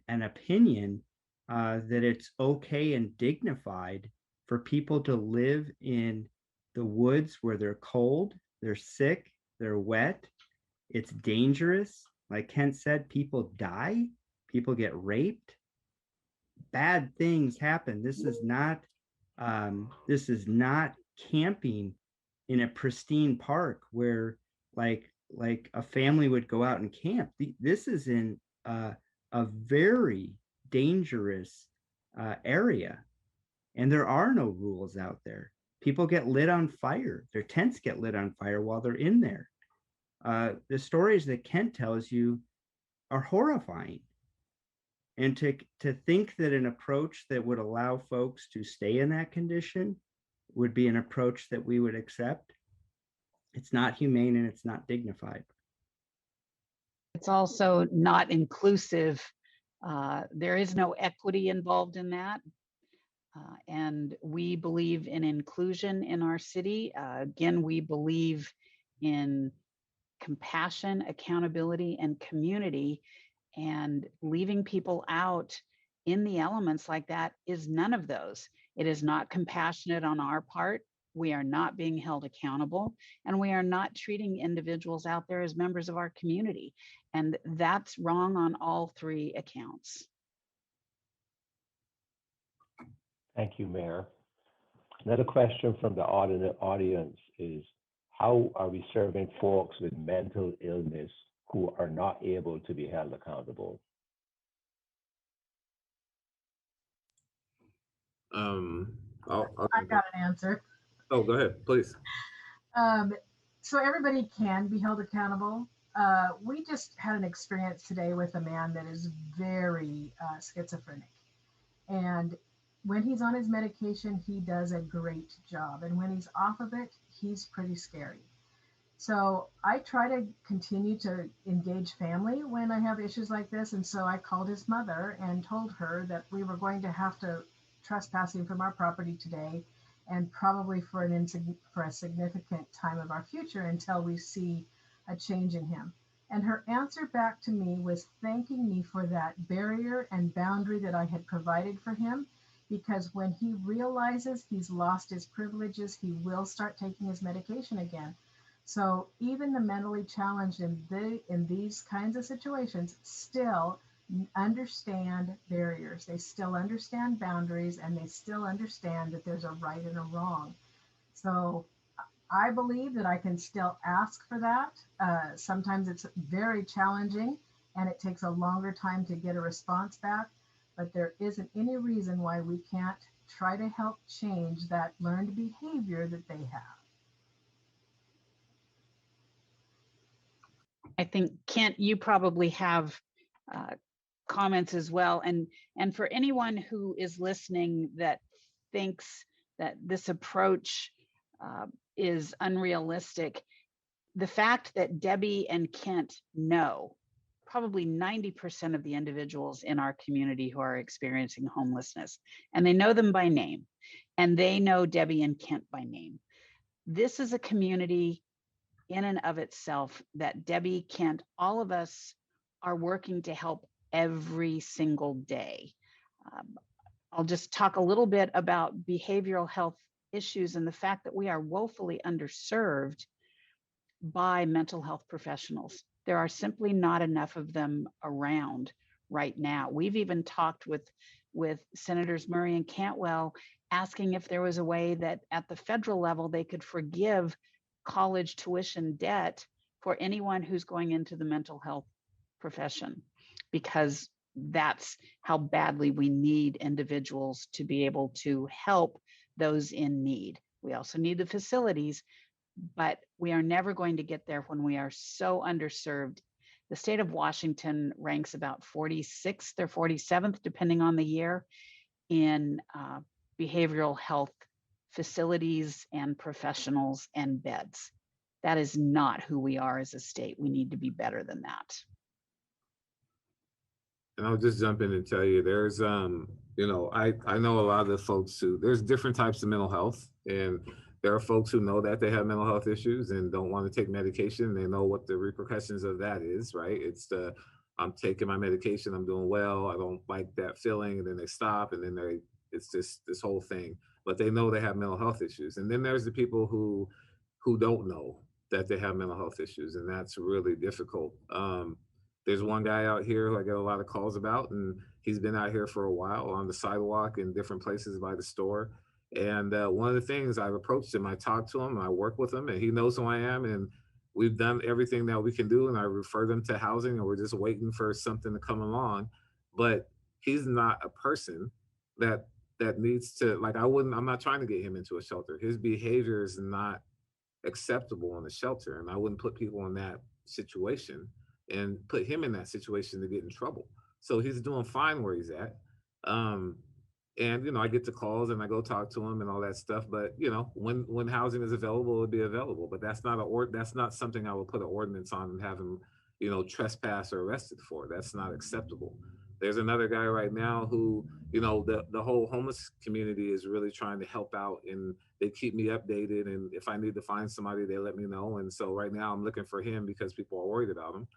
opinion that it's okay and dignified for people to live in the woods where they're cold, they're sick, they're wet, it's dangerous. Like Kent said, people die, people get raped, bad things happen. This is not camping in a pristine park where like a family would go out and camp. This is in a very dangerous area, and there are no rules out there. People get lit on fire. Their tents get lit on fire while they're in there. The stories that Kent tells you are horrifying. And to think that an approach that would allow folks to stay in that condition would be an approach that we would accept, it's not humane and it's not dignified.
It's also not inclusive. There is no equity involved in that. And we believe in inclusion in our city. Again, we believe in compassion, accountability, and community. And leaving people out in the elements like that is none of those. It is not compassionate on our part. We are not being held accountable, and we are not treating individuals out there as members of our community. And that's wrong on all three accounts.
Thank you, Mayor. Another question from the audience is, how are we serving folks with mental illness who are not able to be held accountable?
I've got an answer.
Oh, go ahead, please.
So everybody can be held accountable. We just had an experience today with a man that is very schizophrenic. And when he's on his medication, he does a great job. And when he's off of it, he's pretty scary. So I try to continue to engage family when I have issues like this. And so I called his mother and told her that we were going to have to trespass him from our property today, and probably for a significant time of our future until we see a change in him. And her answer back to me was thanking me for that barrier and boundary that I had provided for him, because when he realizes he's lost his privileges, he will start taking his medication again. So even the mentally challenged in these kinds of situations still understand barriers. They still understand boundaries, and they still understand that there's a right and a wrong. So I believe that I can still ask for that. Sometimes it's very challenging and it takes a longer time to get a response back, but there isn't any reason why we can't try to help change that learned behavior that they have.
I think, Kent, you probably have comments as well. And for anyone who is listening that thinks that this approach is unrealistic, the fact that Debbie and Kent know probably 90% of the individuals in our community who are experiencing homelessness, and they know them by name, and they know Debbie and Kent by name. This is a community in and of itself that Debbie, Kent, all of us are working to help every single day. I'll just talk a little bit about behavioral health issues and the fact that we are woefully underserved by mental health professionals. There are simply not enough of them around right now. We've even talked with Senators Murray and Cantwell, asking if there was a way that at the federal level they could forgive college tuition debt for anyone who's going into the mental health profession, because that's how badly we need individuals to be able to help those in need. We also need the facilities, but we are never going to get there when we are so underserved. The state of Washington ranks about 46th or 47th, depending on the year, in behavioral health facilities and professionals and beds. That is not who we are as a state. We need to be better than that.
And I'll just jump in and tell you, there's, you know, I know a lot of the folks who, there's different types of mental health, and there are folks who know that they have mental health issues and don't want to take medication. They know what the repercussions of that is, right? It's the, I'm taking my medication, I'm doing well, I don't like that feeling, and then they stop, and then it's just this whole thing. But they know they have mental health issues. And then there's the people who don't know that they have mental health issues, and that's really difficult. There's one guy out here who I get a lot of calls about, and he's been out here for a while on the sidewalk in different places by the store. And one of the things, I've approached him, I talked to him, I work with him, and he knows who I am, and we've done everything that we can do, and I refer them to housing, and we're just waiting for something to come along. But he's not a person that needs to, like, I'm not trying to get him into a shelter. His behavior is not acceptable in a shelter, and I wouldn't put people in that situation and put him in that situation to get in trouble. So he's doing fine where he's at. And I get the calls and I go talk to him and all that stuff. But when housing is available, it'll be available. But that's not something I will put an ordinance on and have him, trespass or arrested for. That's not acceptable. There's another guy right now who, the whole homeless community is really trying to help out, and they keep me updated. And if I need to find somebody, they let me know. And so right now I'm looking for him because people are worried about him.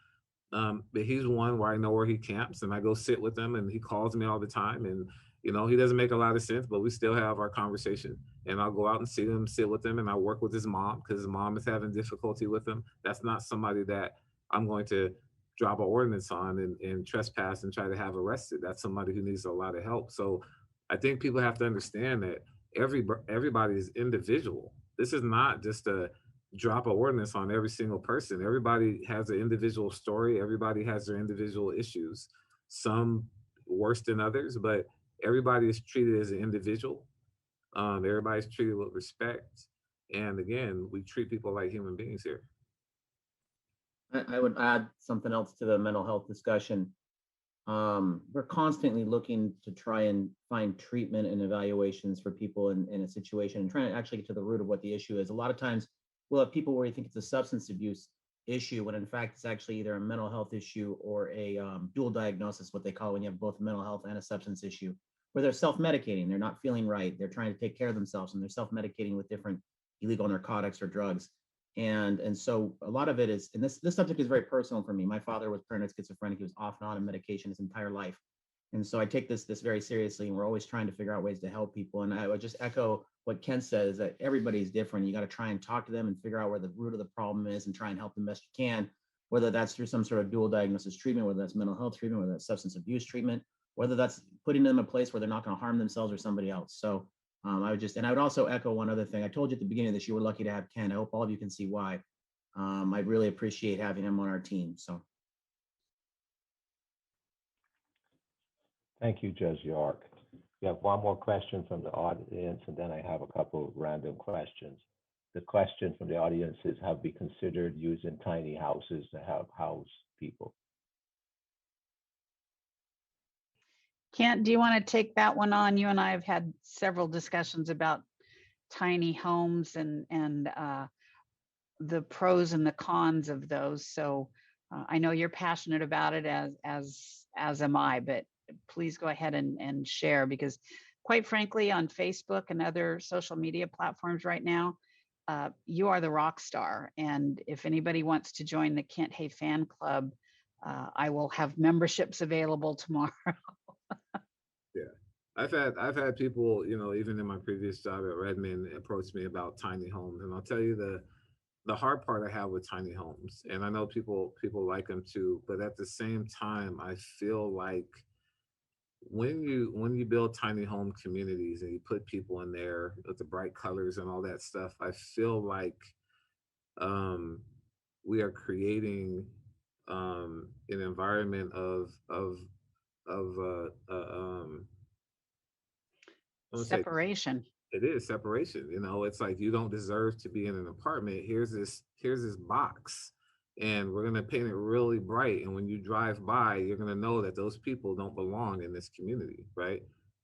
But he's one where I know where he camps, and I go sit with him, and he calls me all the time. And he doesn't make a lot of sense, but we still have our conversation. And I'll go out and see him, sit with him, and I work with his mom because his mom is having difficulty with him. That's not somebody that I'm going to drop an ordinance on and trespass and try to have arrested. That's somebody who needs a lot of help. So I think people have to understand that everybody is individual. This is not just a drop an ordinance on every single person. Everybody has an individual story. Everybody has their individual issues, some worse than others, but everybody is treated as an individual. Everybody's treated with respect. And again, we treat people like human beings here.
I would add something else to the mental health discussion. We're constantly looking to try and find treatment and evaluations for people in a situation and trying to actually get to the root of what the issue is. A lot of times we'll have people where you think it's a substance abuse issue when in fact it's actually either a mental health issue or a dual diagnosis, what they call when you have both a mental health and a substance issue, where they're self-medicating, they're not feeling right, they're trying to take care of themselves, and they're self-medicating with different illegal narcotics or drugs. And so a lot of it is, and this subject is very personal for me. My father was paranoid schizophrenic. He was off and on in medication his entire life. And so I take this very seriously, and we're always trying to figure out ways to help people. And I would just echo what Ken says, that everybody's different. You got to try and talk to them and figure out where the root of the problem is and try and help them best you can, whether that's through some sort of dual diagnosis treatment, whether that's mental health treatment, whether that's substance abuse treatment, whether that's putting them in a place where they're not going to harm themselves or somebody else. So I would also echo one other thing. I told you at the beginning of this, you were lucky to have Ken. I hope all of you can see why. I really appreciate having him on our team. So.
Thank you, Judge York. We have one more question from the audience, and then I have a couple of random questions. The question from the audience is, have we considered using tiny houses to help house people?
Kent, do you want to take that one on? You and I have had several discussions about tiny homes and the pros and the cons of those. So I know you're passionate about it, as am I, but please go ahead and share, because quite frankly, on Facebook and other social media platforms right now, you are the rock star. And if anybody wants to join the Kent Hay fan club, I will have memberships available tomorrow.
Yeah, I've had people, even in my previous job at Redmond, approach me about tiny homes, and I'll tell you the hard part I have with tiny homes, and I know people like them too, but at the same time, I feel like when you build tiny home communities and you put people in there with the bright colors and all that stuff, I feel like we are creating an environment of
separation.
It is separation. It's like, you don't deserve to be in an apartment. Here's this box, and we're going to paint it really bright. And when you drive by, you're going to know that those people don't belong in this community, right?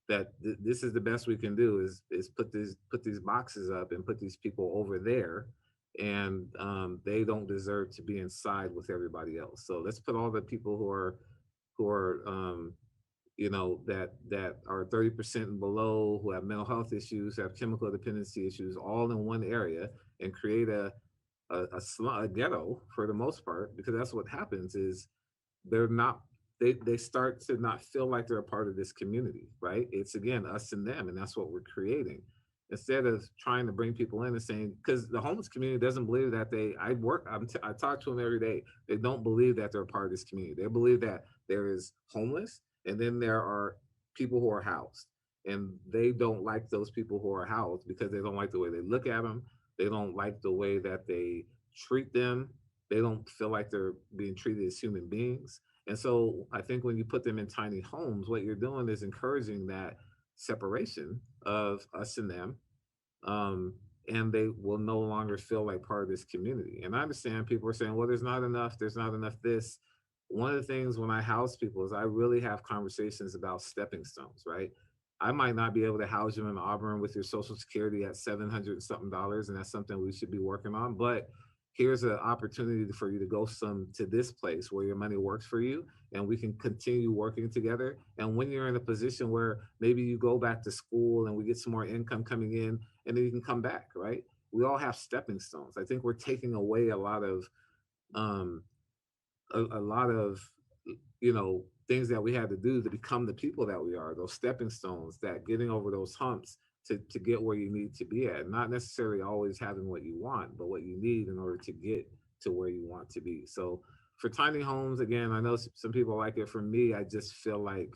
That this is the best we can do is put these boxes up and put these people over there, and they don't deserve to be inside with everybody else. So let's put all the people who are that are 30% and below, who have mental health issues, have chemical dependency issues, all in one area, and create a ghetto for the most part, because that's what happens is they start to not feel like they're a part of this community, right? It's again, us and them, and that's what we're creating. Instead of trying to bring people in and saying, because the homeless community doesn't believe that I talk to them every day. They don't believe that they're a part of this community. They believe that there is homeless, and then there are people who are housed, and they don't like those people who are housed because they don't like the way they look at them. They don't like the way that they treat them. They don't feel like they're being treated as human beings. And so I think when you put them in tiny homes, what you're doing is encouraging that separation of us and them. And they will no longer feel like part of this community. And I understand people are saying, well, there's not enough this. one of the things when I house people is I really have conversations about stepping stones, right? I might not be able to house you in Auburn with your Social Security at $700 and something, and that's something we should be working on. But here's an opportunity for you to go to this place where your money works for you, and we can continue working together. And when you're in a position where maybe you go back to school and we get some more income coming in, and then you can come back, right? We all have stepping stones. I think we're taking away a lot of um, a lot of things that we had to do to become the people that we are, those stepping stones, that getting over those humps to get where you need to be at, not necessarily always having what you want, but what you need in order to get to where you want to be. So for tiny homes, again, I know some people like it. For me, I just feel like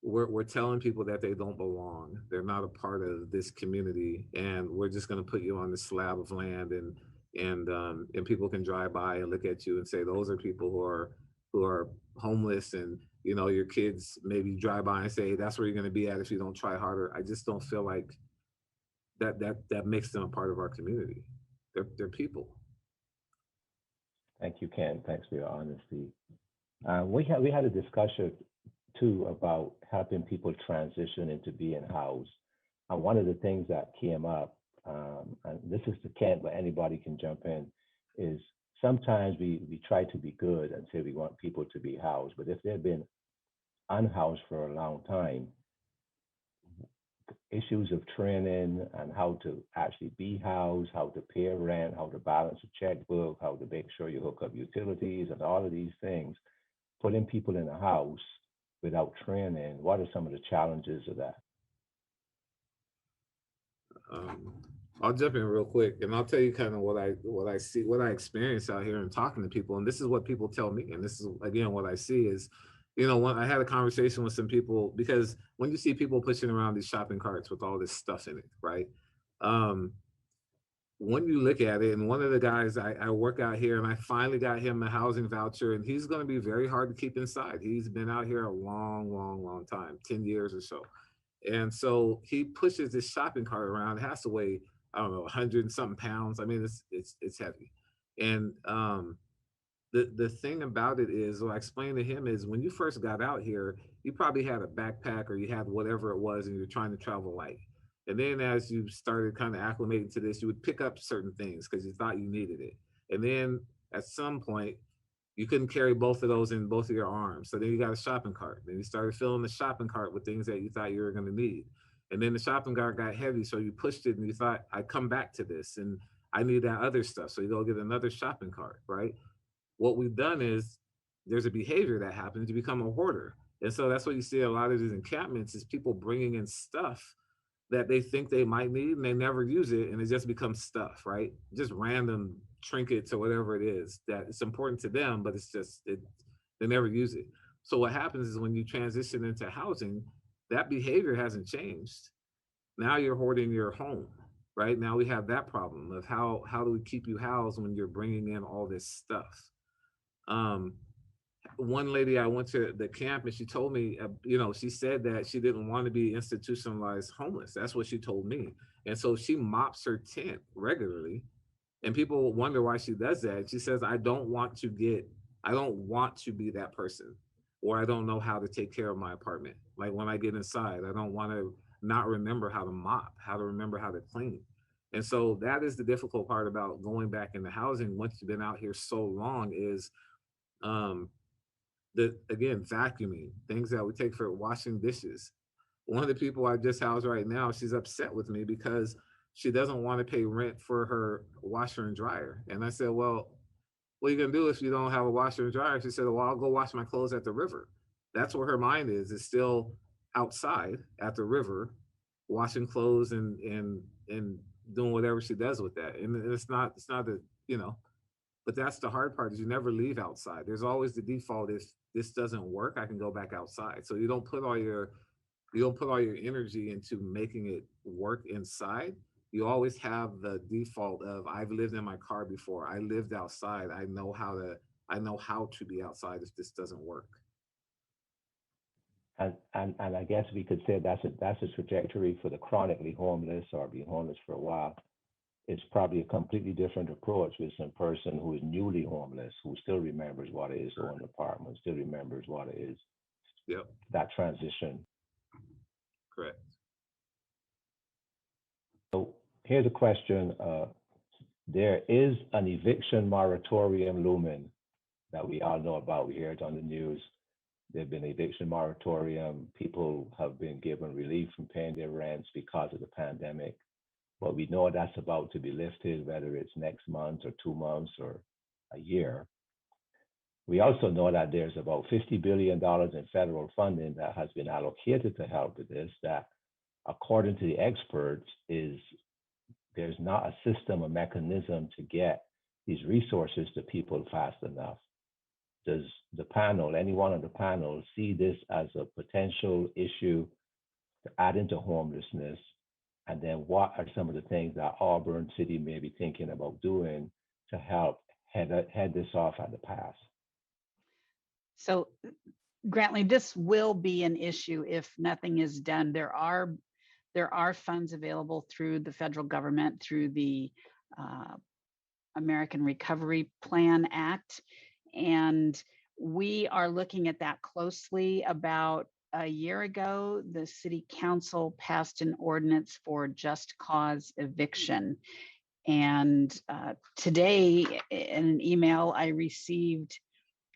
we're telling people that they don't belong. They're not a part of this community, and we're just going to put you on this slab of land, and people can drive by and look at you and say those are people who are homeless, and your kids maybe drive by and say that's where you're going to be at if you don't try harder. I just don't feel like that makes them a part of our community. They're people.
Thank you, Ken. Thanks for your honesty. We had a discussion too about helping people transition into being housed. And one of the things that came up, and this is to Kent, but anybody can jump in, is sometimes we try to be good and say we want people to be housed, but if they've been unhoused for a long time, issues of training and how to actually be housed, how to pay rent, how to balance a checkbook, how to make sure you hook up utilities and all of these things, putting people in a house without training, what are some of the challenges of that?
I'll jump in real quick, and I'll tell you kind of what I see, what I experience out here and talking to people. And this is what people tell me, and this is again what I see is, when I had a conversation with some people, because when you see people pushing around these shopping carts with all this stuff in it, right? When you look at it, and one of the guys I work out here, and I finally got him a housing voucher, and he's going to be very hard to keep inside. He's been out here a long time, 10 years or so. And so he pushes this shopping cart around. It has to weigh, I don't know, 100 and something pounds. I mean, it's heavy. And the thing about it is, what I explained to him is, when you first got out here, you probably had a backpack or you had whatever it was, and you're trying to travel light. And then as you started kind of acclimating to this, you would pick up certain things because you thought you needed it. And then at some point, you couldn't carry both of those in both of your arms. So then you got a shopping cart. Then you started filling the shopping cart with things that you thought you were going to need. And then the shopping cart got heavy. So you pushed it and you thought, I come back to this and I need that other stuff. So you go get another shopping cart, right? What we've done is there's a behavior that happens. You become a hoarder. And so that's what you see a lot of these encampments is people bringing in stuff that they think they might need and they never use it, and it just becomes stuff, right? Just random trinkets or whatever it is that it's important to them, but it's just they never use it. So what happens is when you transition into housing, that behavior hasn't changed. Now you're hoarding your home, right? Now we have that problem of how do we keep you housed when you're bringing in all this stuff? One lady, I went to the camp and she told me, she said that she didn't want to be institutionalized homeless. That's what she told me. And so she mops her tent regularly. And people wonder why she does that. She says, I don't want to be that person, or I don't know how to take care of my apartment. Like when I get inside, I don't want to not remember how to mop, how to remember how to clean. And so that is the difficult part about going back into housing once you've been out here so long is, again, vacuuming, things that we take for washing dishes. One of the people I just housed right now, she's upset with me because she doesn't want to pay rent for her washer and dryer. And I said, well, what are you going to do if you don't have a washer and dryer? She said, well, I'll go wash my clothes at the river. That's where her mind is still outside at the river, washing clothes and doing whatever she does with that. And it's not but that's the hard part is you never leave outside. There's always the default, if this doesn't work, I can go back outside. So you don't put all your energy into making it work inside. You always have the default of, I've lived in my car before. I lived outside. I know how to be outside if this doesn't work.
And I guess we could say that's a trajectory for the chronically homeless or being homeless for a while. it's probably a completely different approach with some person who is newly homeless, who still remembers what it is to own an apartment, still remembers what it is.
Yep.
That transition.
Correct.
So here's a question. There is an eviction moratorium looming that we all know about. We hear it on the news. There's been an eviction moratorium. People have been given relief from paying their rents because of the pandemic. But we know that's about to be lifted, whether it's next month or 2 months or a year. We also know that there's about $50 billion in federal funding that has been allocated to help with this, that according to the experts there's not a system or mechanism to get these resources to people fast enough. Does the panel, anyone on the panel, see this as a potential issue to add into homelessness? And then what are some of the things that Auburn City may be thinking about doing to help head this off at the pass?
So Grantley, this will be an issue if nothing is done. There are funds available through the federal government, through the American Recovery Plan Act. And we are looking at that closely. About a year ago, the city council passed an ordinance for just cause eviction. And today, in an email, I received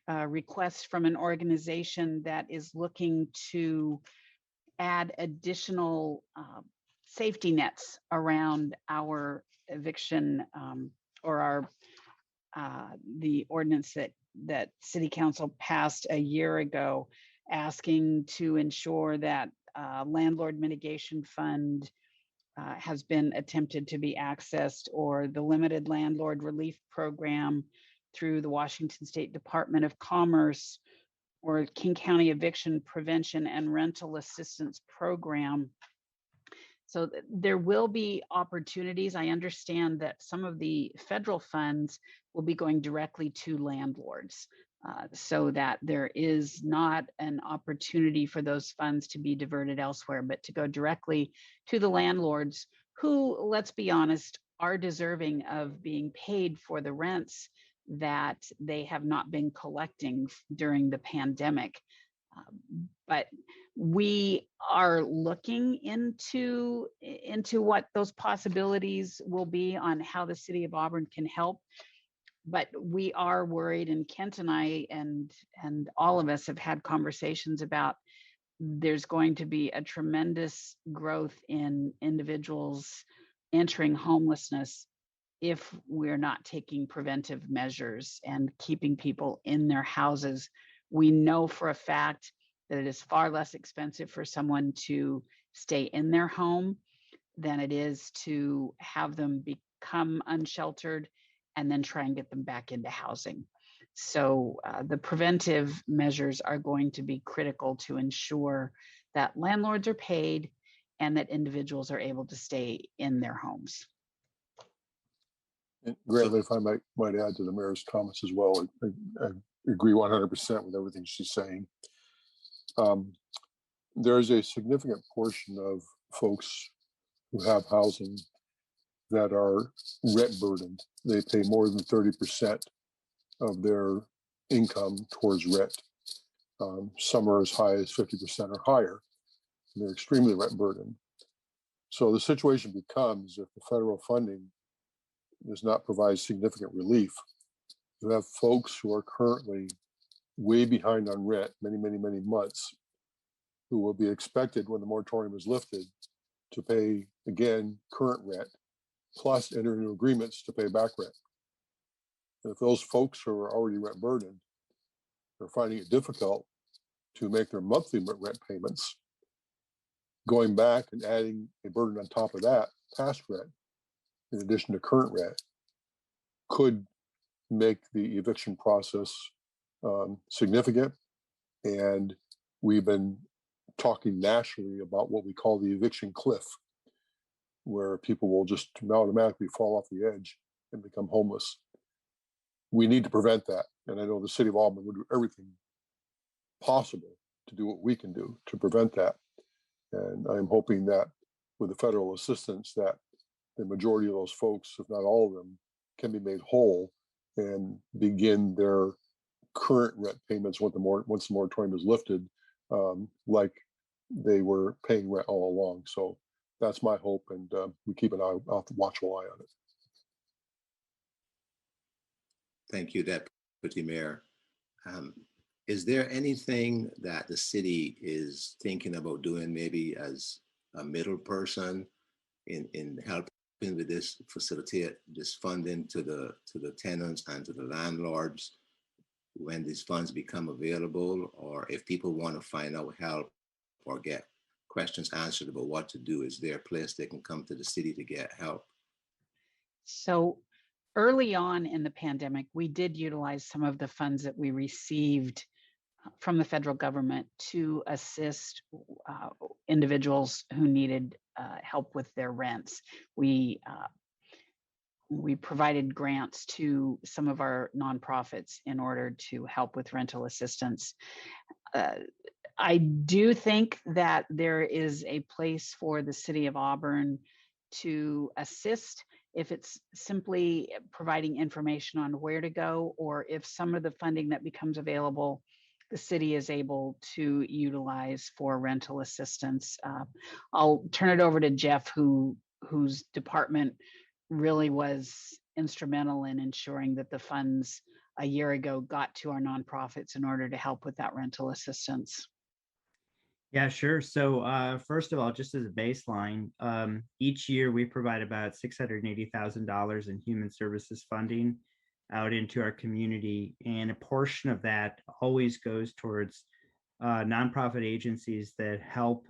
a request from an organization that is looking to add additional safety nets around our eviction or our the ordinance that City Council passed a year ago, asking to ensure that landlord mitigation fund has been attempted to be accessed, or the limited landlord relief program through the Washington State Department of Commerce, or King County Eviction Prevention and Rental Assistance Program. So there will be opportunities. I understand that some of the federal funds will be going directly to landlords, so that there is not an opportunity for those funds to be diverted elsewhere, but to go directly to the landlords who, let's be honest, are deserving of being paid for the rents that they have not been collecting during the pandemic. But we are looking into what those possibilities will be on how the city of Auburn can help. But we are worried, and Kent and I and all of us have had conversations about there's going to be a tremendous growth in individuals entering homelessness if we're not taking preventive measures and keeping people in their houses. We know for a fact that it is far less expensive for someone to stay in their home than it is to have them become unsheltered and then try and get them back into housing. So the preventive measures are going to be critical to ensure that landlords are paid and that individuals are able to stay in their homes.
And Grantley, if I might add to the mayor's comments as well, I agree 100% with everything she's saying. There is a significant portion of folks who have housing that are rent burdened. They pay more than 30% of their income towards rent. Some are as high as 50% or higher. They're extremely rent burdened. So the situation becomes, if the federal funding does not provide significant relief, you have folks who are currently way behind on rent, many months, who will be expected when the moratorium is lifted to pay, again, current rent, plus enter into agreements to pay back rent. And if those folks who are already rent burdened are finding it difficult to make their monthly rent payments, going back and adding a burden on top of that, past rent, in addition to current rent, could make the eviction process significant. And we've been talking nationally about what we call the eviction cliff, where people will just automatically fall off the edge and become homeless. We need to prevent that. And I know the city of Auburn will do everything possible to do what we can do to prevent that. And I'm hoping that with the federal assistance that the majority of those folks, if not all of them, can be made whole and begin their current rent payments once the moratorium is lifted, like they were paying rent all along. So that's my hope, and we keep an watchful eye on it.
Thank you, Deputy Mayor. Is there anything that the city is thinking about doing, maybe as a middle person in helping with this, facilitate this funding to the tenants and to the landlords when these funds become available, or if people want to find out help or get questions answered about what to do, is there a place they can come to the city to get help?
So early on in the pandemic, we did utilize some of the funds that we received from the federal government to assist individuals who needed help with their rents. We provided grants to some of our nonprofits in order to help with rental assistance. I do think that there is a place for the city of Auburn to assist if it's simply providing information on where to go, or if some of the funding that becomes available, the city is able to utilize for rental assistance. I'll turn it over to Jeff, whose department really was instrumental in ensuring that the funds a year ago got to our nonprofits in order to help with that rental assistance.
Yeah, sure. So first of all, just as a baseline, each year we provide about $680,000 in human services funding out into our community. And a portion of that always goes towards nonprofit agencies that help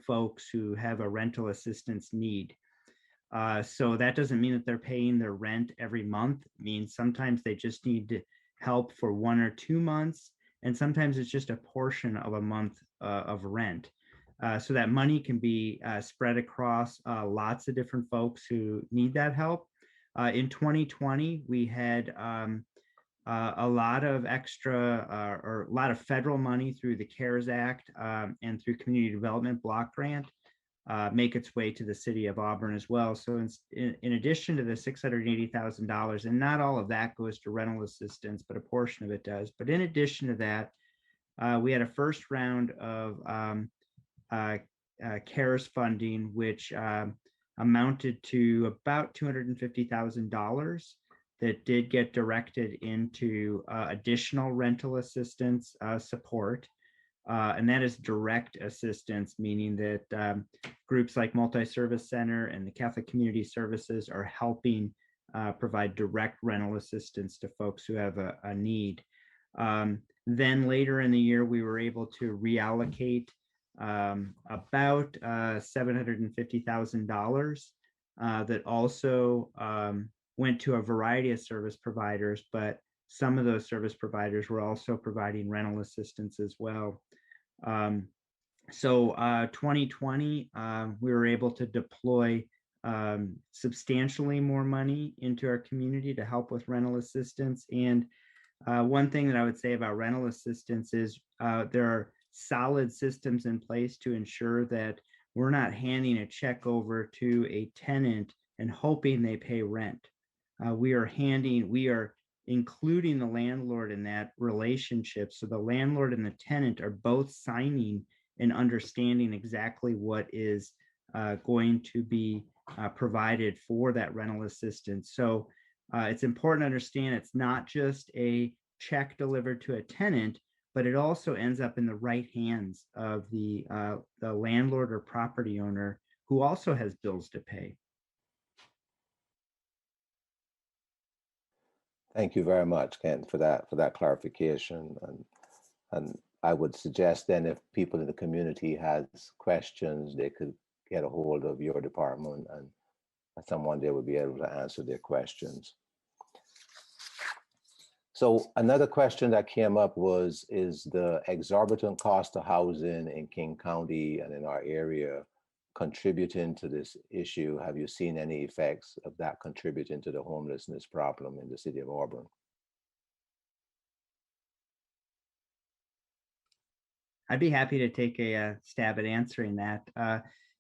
folks who have a rental assistance need. So that doesn't mean that they're paying their rent every month. It means sometimes they just need help for 1 or 2 months. And sometimes it's just a portion of a month of rent. So that money can be spread across lots of different folks who need that help. In 2020, we had a lot of extra or a lot of federal money through the CARES Act and through Community Development Block Grant make its way to the city of Auburn as well. So in addition to the $680,000, and not all of that goes to rental assistance, but a portion of it does. But in addition to that, we had a first round of CARES funding, which amounted to about $250,000 that did get directed into additional rental assistance support. And that is direct assistance, meaning that groups like Multi-Service Center and the Catholic Community Services are helping provide direct rental assistance to folks who have a need. Then later in the year, we were able to reallocate about $750,000 that also went to a variety of service providers, but some of those service providers were also providing rental assistance as well. So 2020, we were able to deploy substantially more money into our community to help with rental assistance. And one thing that I would say about rental assistance is there are solid systems in place to ensure that we're not handing a check over to a tenant and hoping they pay rent. We are including the landlord in that relationship. So the landlord and the tenant are both signing and understanding exactly what is going to be provided for that rental assistance. So it's important to understand it's not just a check delivered to a tenant, but it also ends up in the right hands of the landlord or property owner who also has bills to pay.
Thank you very much, Kent, for that clarification. And I would suggest then if people in the community has questions, they could get a hold of your department and someone there would be able to answer their questions. So another question that came up is the exorbitant cost of housing in King County and in our area contributing to this issue? Have you seen any effects of that contributing to the homelessness problem in the city of Auburn?
I'd be happy to take a stab at answering that.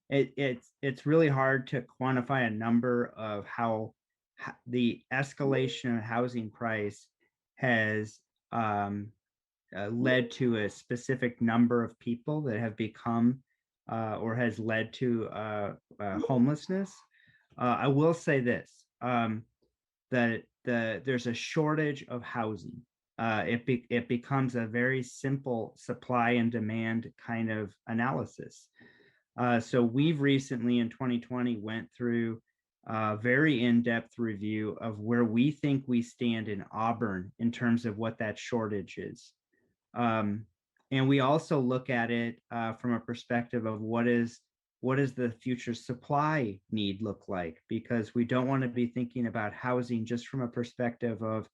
it's really hard to quantify a number of how the escalation of housing price has led to a specific number of people that have become or has led to homelessness. I will say this, that there's a shortage of housing. It becomes a very simple supply and demand kind of analysis. So we've recently in 2020 went through a very in-depth review of where we think we stand in Auburn in terms of what that shortage is. And we also look at it from a perspective of what is the future supply need look like, because we don't want to be thinking about housing just from a perspective of,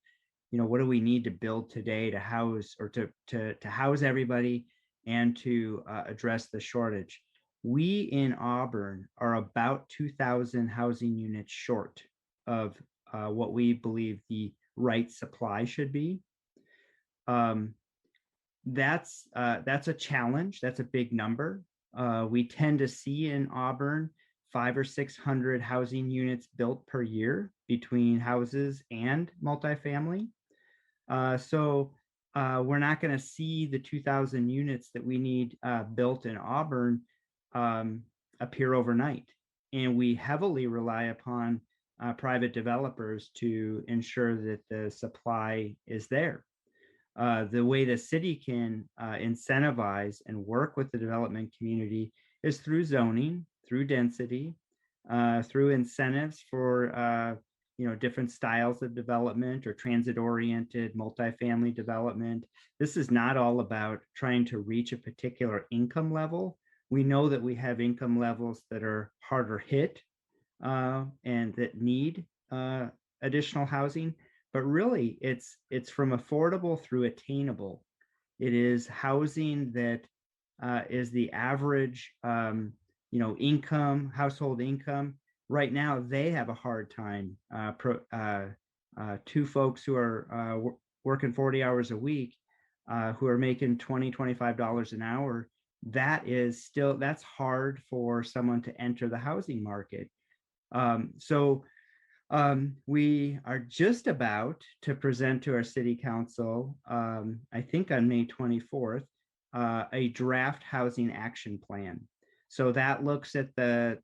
what do we need to build today to house or to house everybody and to address the shortage. We in Auburn are about 2,000 housing units short of what we believe the right supply should be. That's a challenge. That's a big number. We tend to see in Auburn 500 or 600 housing units built per year between houses and multifamily. So we're not going to see the 2,000 units that we need built in Auburn appear overnight. And we heavily rely upon private developers to ensure that the supply is there. The way the city can incentivize and work with the development community is through zoning, through density, through incentives for different styles of development or transit-oriented multifamily development. This is not all about trying to reach a particular income level. We know that we have income levels that are harder hit and that need additional housing. But really, it's from affordable through attainable. It is housing that is the average, income, household income. Right now, they have a hard time. Two folks who are working 40 hours a week, who are making $20, $25 an hour, that's hard for someone to enter the housing market. We are just about to present to our city council, I think on May 24th, a draft housing action plan. So that looks at the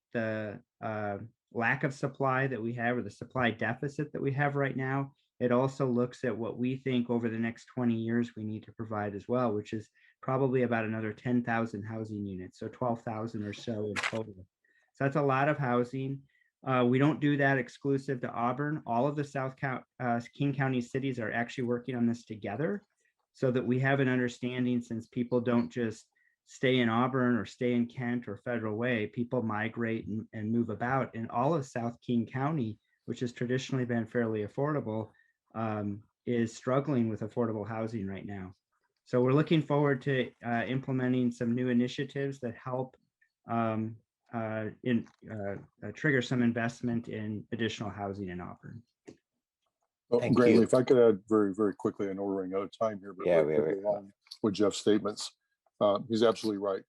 lack of supply that we have, or the supply deficit that we have right now. It also looks at what we think over the next 20 years we need to provide as well, which is probably about another 10,000 housing units, so 12,000 or so in total. So that's a lot of housing. We don't do that exclusive to Auburn. All of the King County cities are actually working on this together so that we have an understanding, since people don't just stay in Auburn or stay in Kent or Federal Way, people migrate and move about. And all of South King County, which has traditionally been fairly affordable, is struggling with affordable housing right now. So we're looking forward to implementing some new initiatives that help trigger some investment in additional housing in Auburn.
Well,
Thank
Grantley,
you.
if I could add very, very quickly, I know we're running out of time here, but
Yeah,
very quickly along with Jeff's statements. He's absolutely right.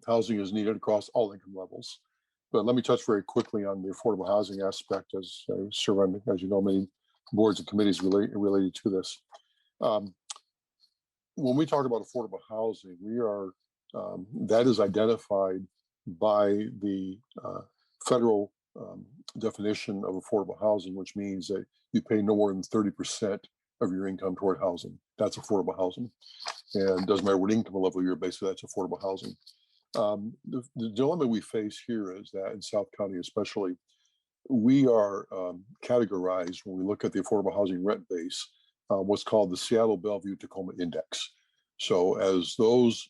Housing is needed across all income levels. But let me touch very quickly on the affordable housing aspect, as I serve on, as you know, many boards and committees related to this. When we talk about affordable housing, we are that is identified by the federal definition of affordable housing, which means that you pay no more than 30% of your income toward housing. That's affordable housing. And it doesn't matter what income level you're basically, that's affordable housing. The dilemma we face here is that in South County especially, we are categorized, when we look at the affordable housing rent base, what's called the Seattle Bellevue Tacoma Index. So as those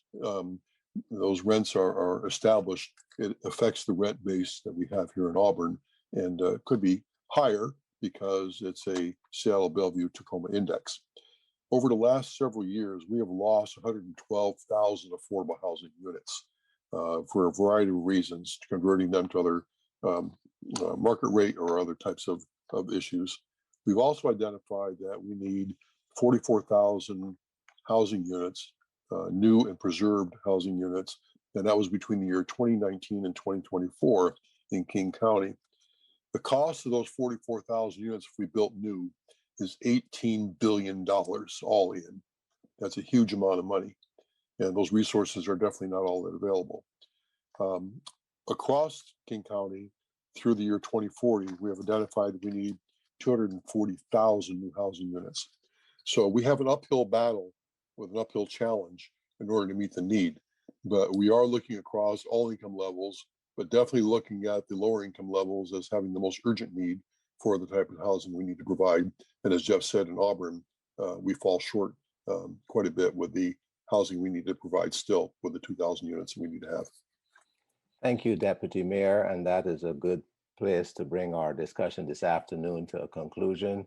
rents are established, it affects the rent base that we have here in Auburn, and could be higher because it's a Seattle Bellevue Tacoma Index. Over the last several years, we have lost 112,000 affordable housing units for a variety of reasons, converting them to other market rate or other types of issues. We've also identified that we need 44,000 housing units, new and preserved housing units and that was between the year 2019 and 2024 in King County. The cost of those 44,000 units, if we built new, is $18 billion all in. That's a huge amount of money. And those resources are definitely not all that available. Across King County, through the year 2040, we have identified we need 240,000 new housing units. So we have an uphill battle with an uphill challenge in order to meet the need. But we are looking across all income levels, but definitely looking at the lower income levels as having the most urgent need for the type of housing we need to provide. And as Jeff said, in Auburn, we fall short quite a bit with the housing we need to provide still with the 2,000 units we need to have.
Thank you, Deputy Mayor, and that is a good place to bring our discussion this afternoon to a conclusion.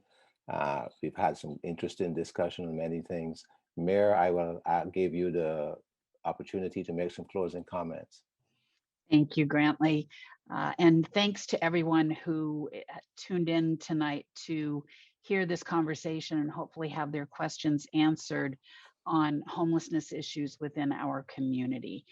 We've had some interesting discussion on many things. Mayor, I will give you the opportunity to make some closing comments.
Thank you, Grantley. And thanks to everyone who tuned in tonight to hear this conversation and hopefully have their questions answered on homelessness issues within our community.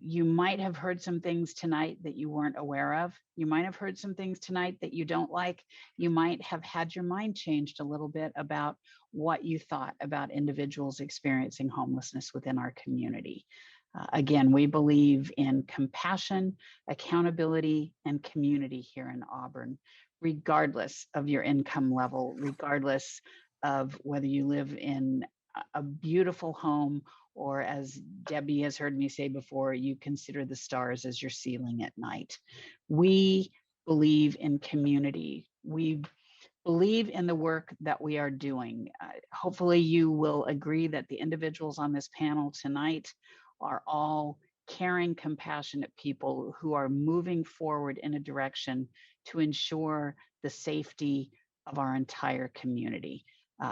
You might have heard some things tonight that you weren't aware of. You might have heard some things tonight that you don't like. You might have had your mind changed a little bit about what you thought about individuals experiencing homelessness within our community. Again, we believe in compassion, accountability, and community here in Auburn, regardless of your income level, regardless of whether you live in a beautiful home, or as Debbie has heard me say before, you consider the stars as your ceiling at night. We believe in community. We believe in the work that we are doing. Hopefully you will agree that the individuals on this panel tonight are all caring, compassionate people who are moving forward in a direction to ensure the safety of our entire community.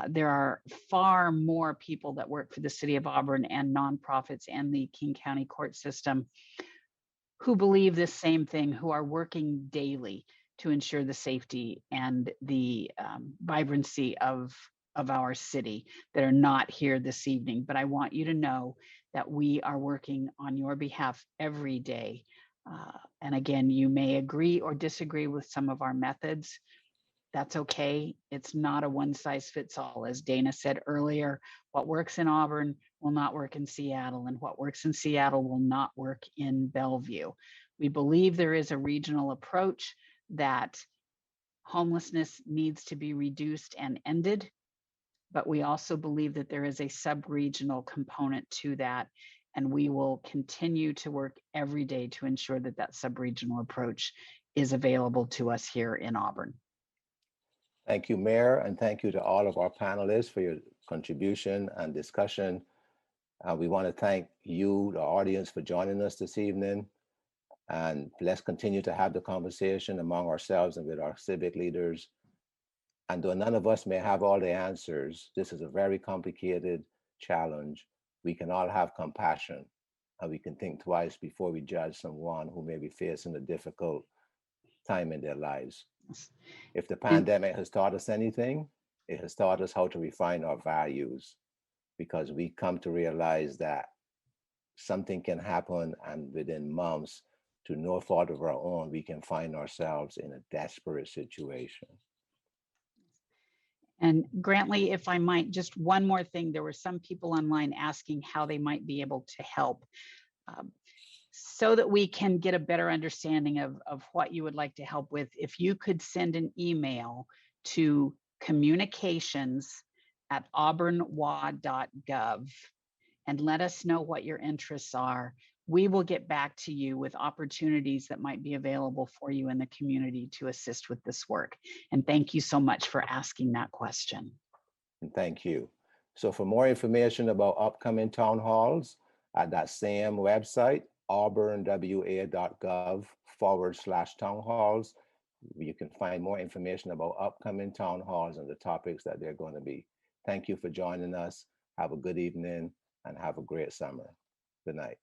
There are far more people that work for the city of Auburn and nonprofits and the King County court system who believe this same thing, who are working daily to ensure the safety and the vibrancy of our city that are not here this evening. But I want you to know that we are working on your behalf every day. And again, you may agree or disagree with some of our methods. That's okay. It's not a one size fits all. As Dana said earlier, what works in Auburn will not work in Seattle, and what works in Seattle will not work in Bellevue. We believe there is a regional approach, that homelessness needs to be reduced and ended, but we also believe that there is a sub-regional component to that, and we will continue to work every day to ensure that that sub-regional approach is available to us here in Auburn.
Thank you, Mayor, and thank you to all of our panelists for your contribution and discussion. We want to thank you, the audience, for joining us this evening. And let's continue to have the conversation among ourselves and with our civic leaders. And though none of us may have all the answers, this is a very complicated challenge. We can all have compassion, and we can think twice before we judge someone who may be facing a difficult time in their lives. If the pandemic has taught us anything, it has taught us how to refine our values, because we come to realize that something can happen, and within months, to no fault of our own, we can find ourselves in a desperate situation.
And Grantley, if I might, just one more thing. There were some people online asking how they might be able to help. So that we can get a better understanding of what you would like to help with, if you could send an email to communications@auburnwa.gov and let us know what your interests are, we will get back to you with opportunities that might be available for you in the community to assist with this work. And thank you so much for asking that question.
And thank you. So for more information about upcoming town halls at that same website, auburnwa.gov/town halls, you can find more information about upcoming town halls and the topics that they're going to be. Thank you for joining us. Have a good evening and have a great summer. Good night.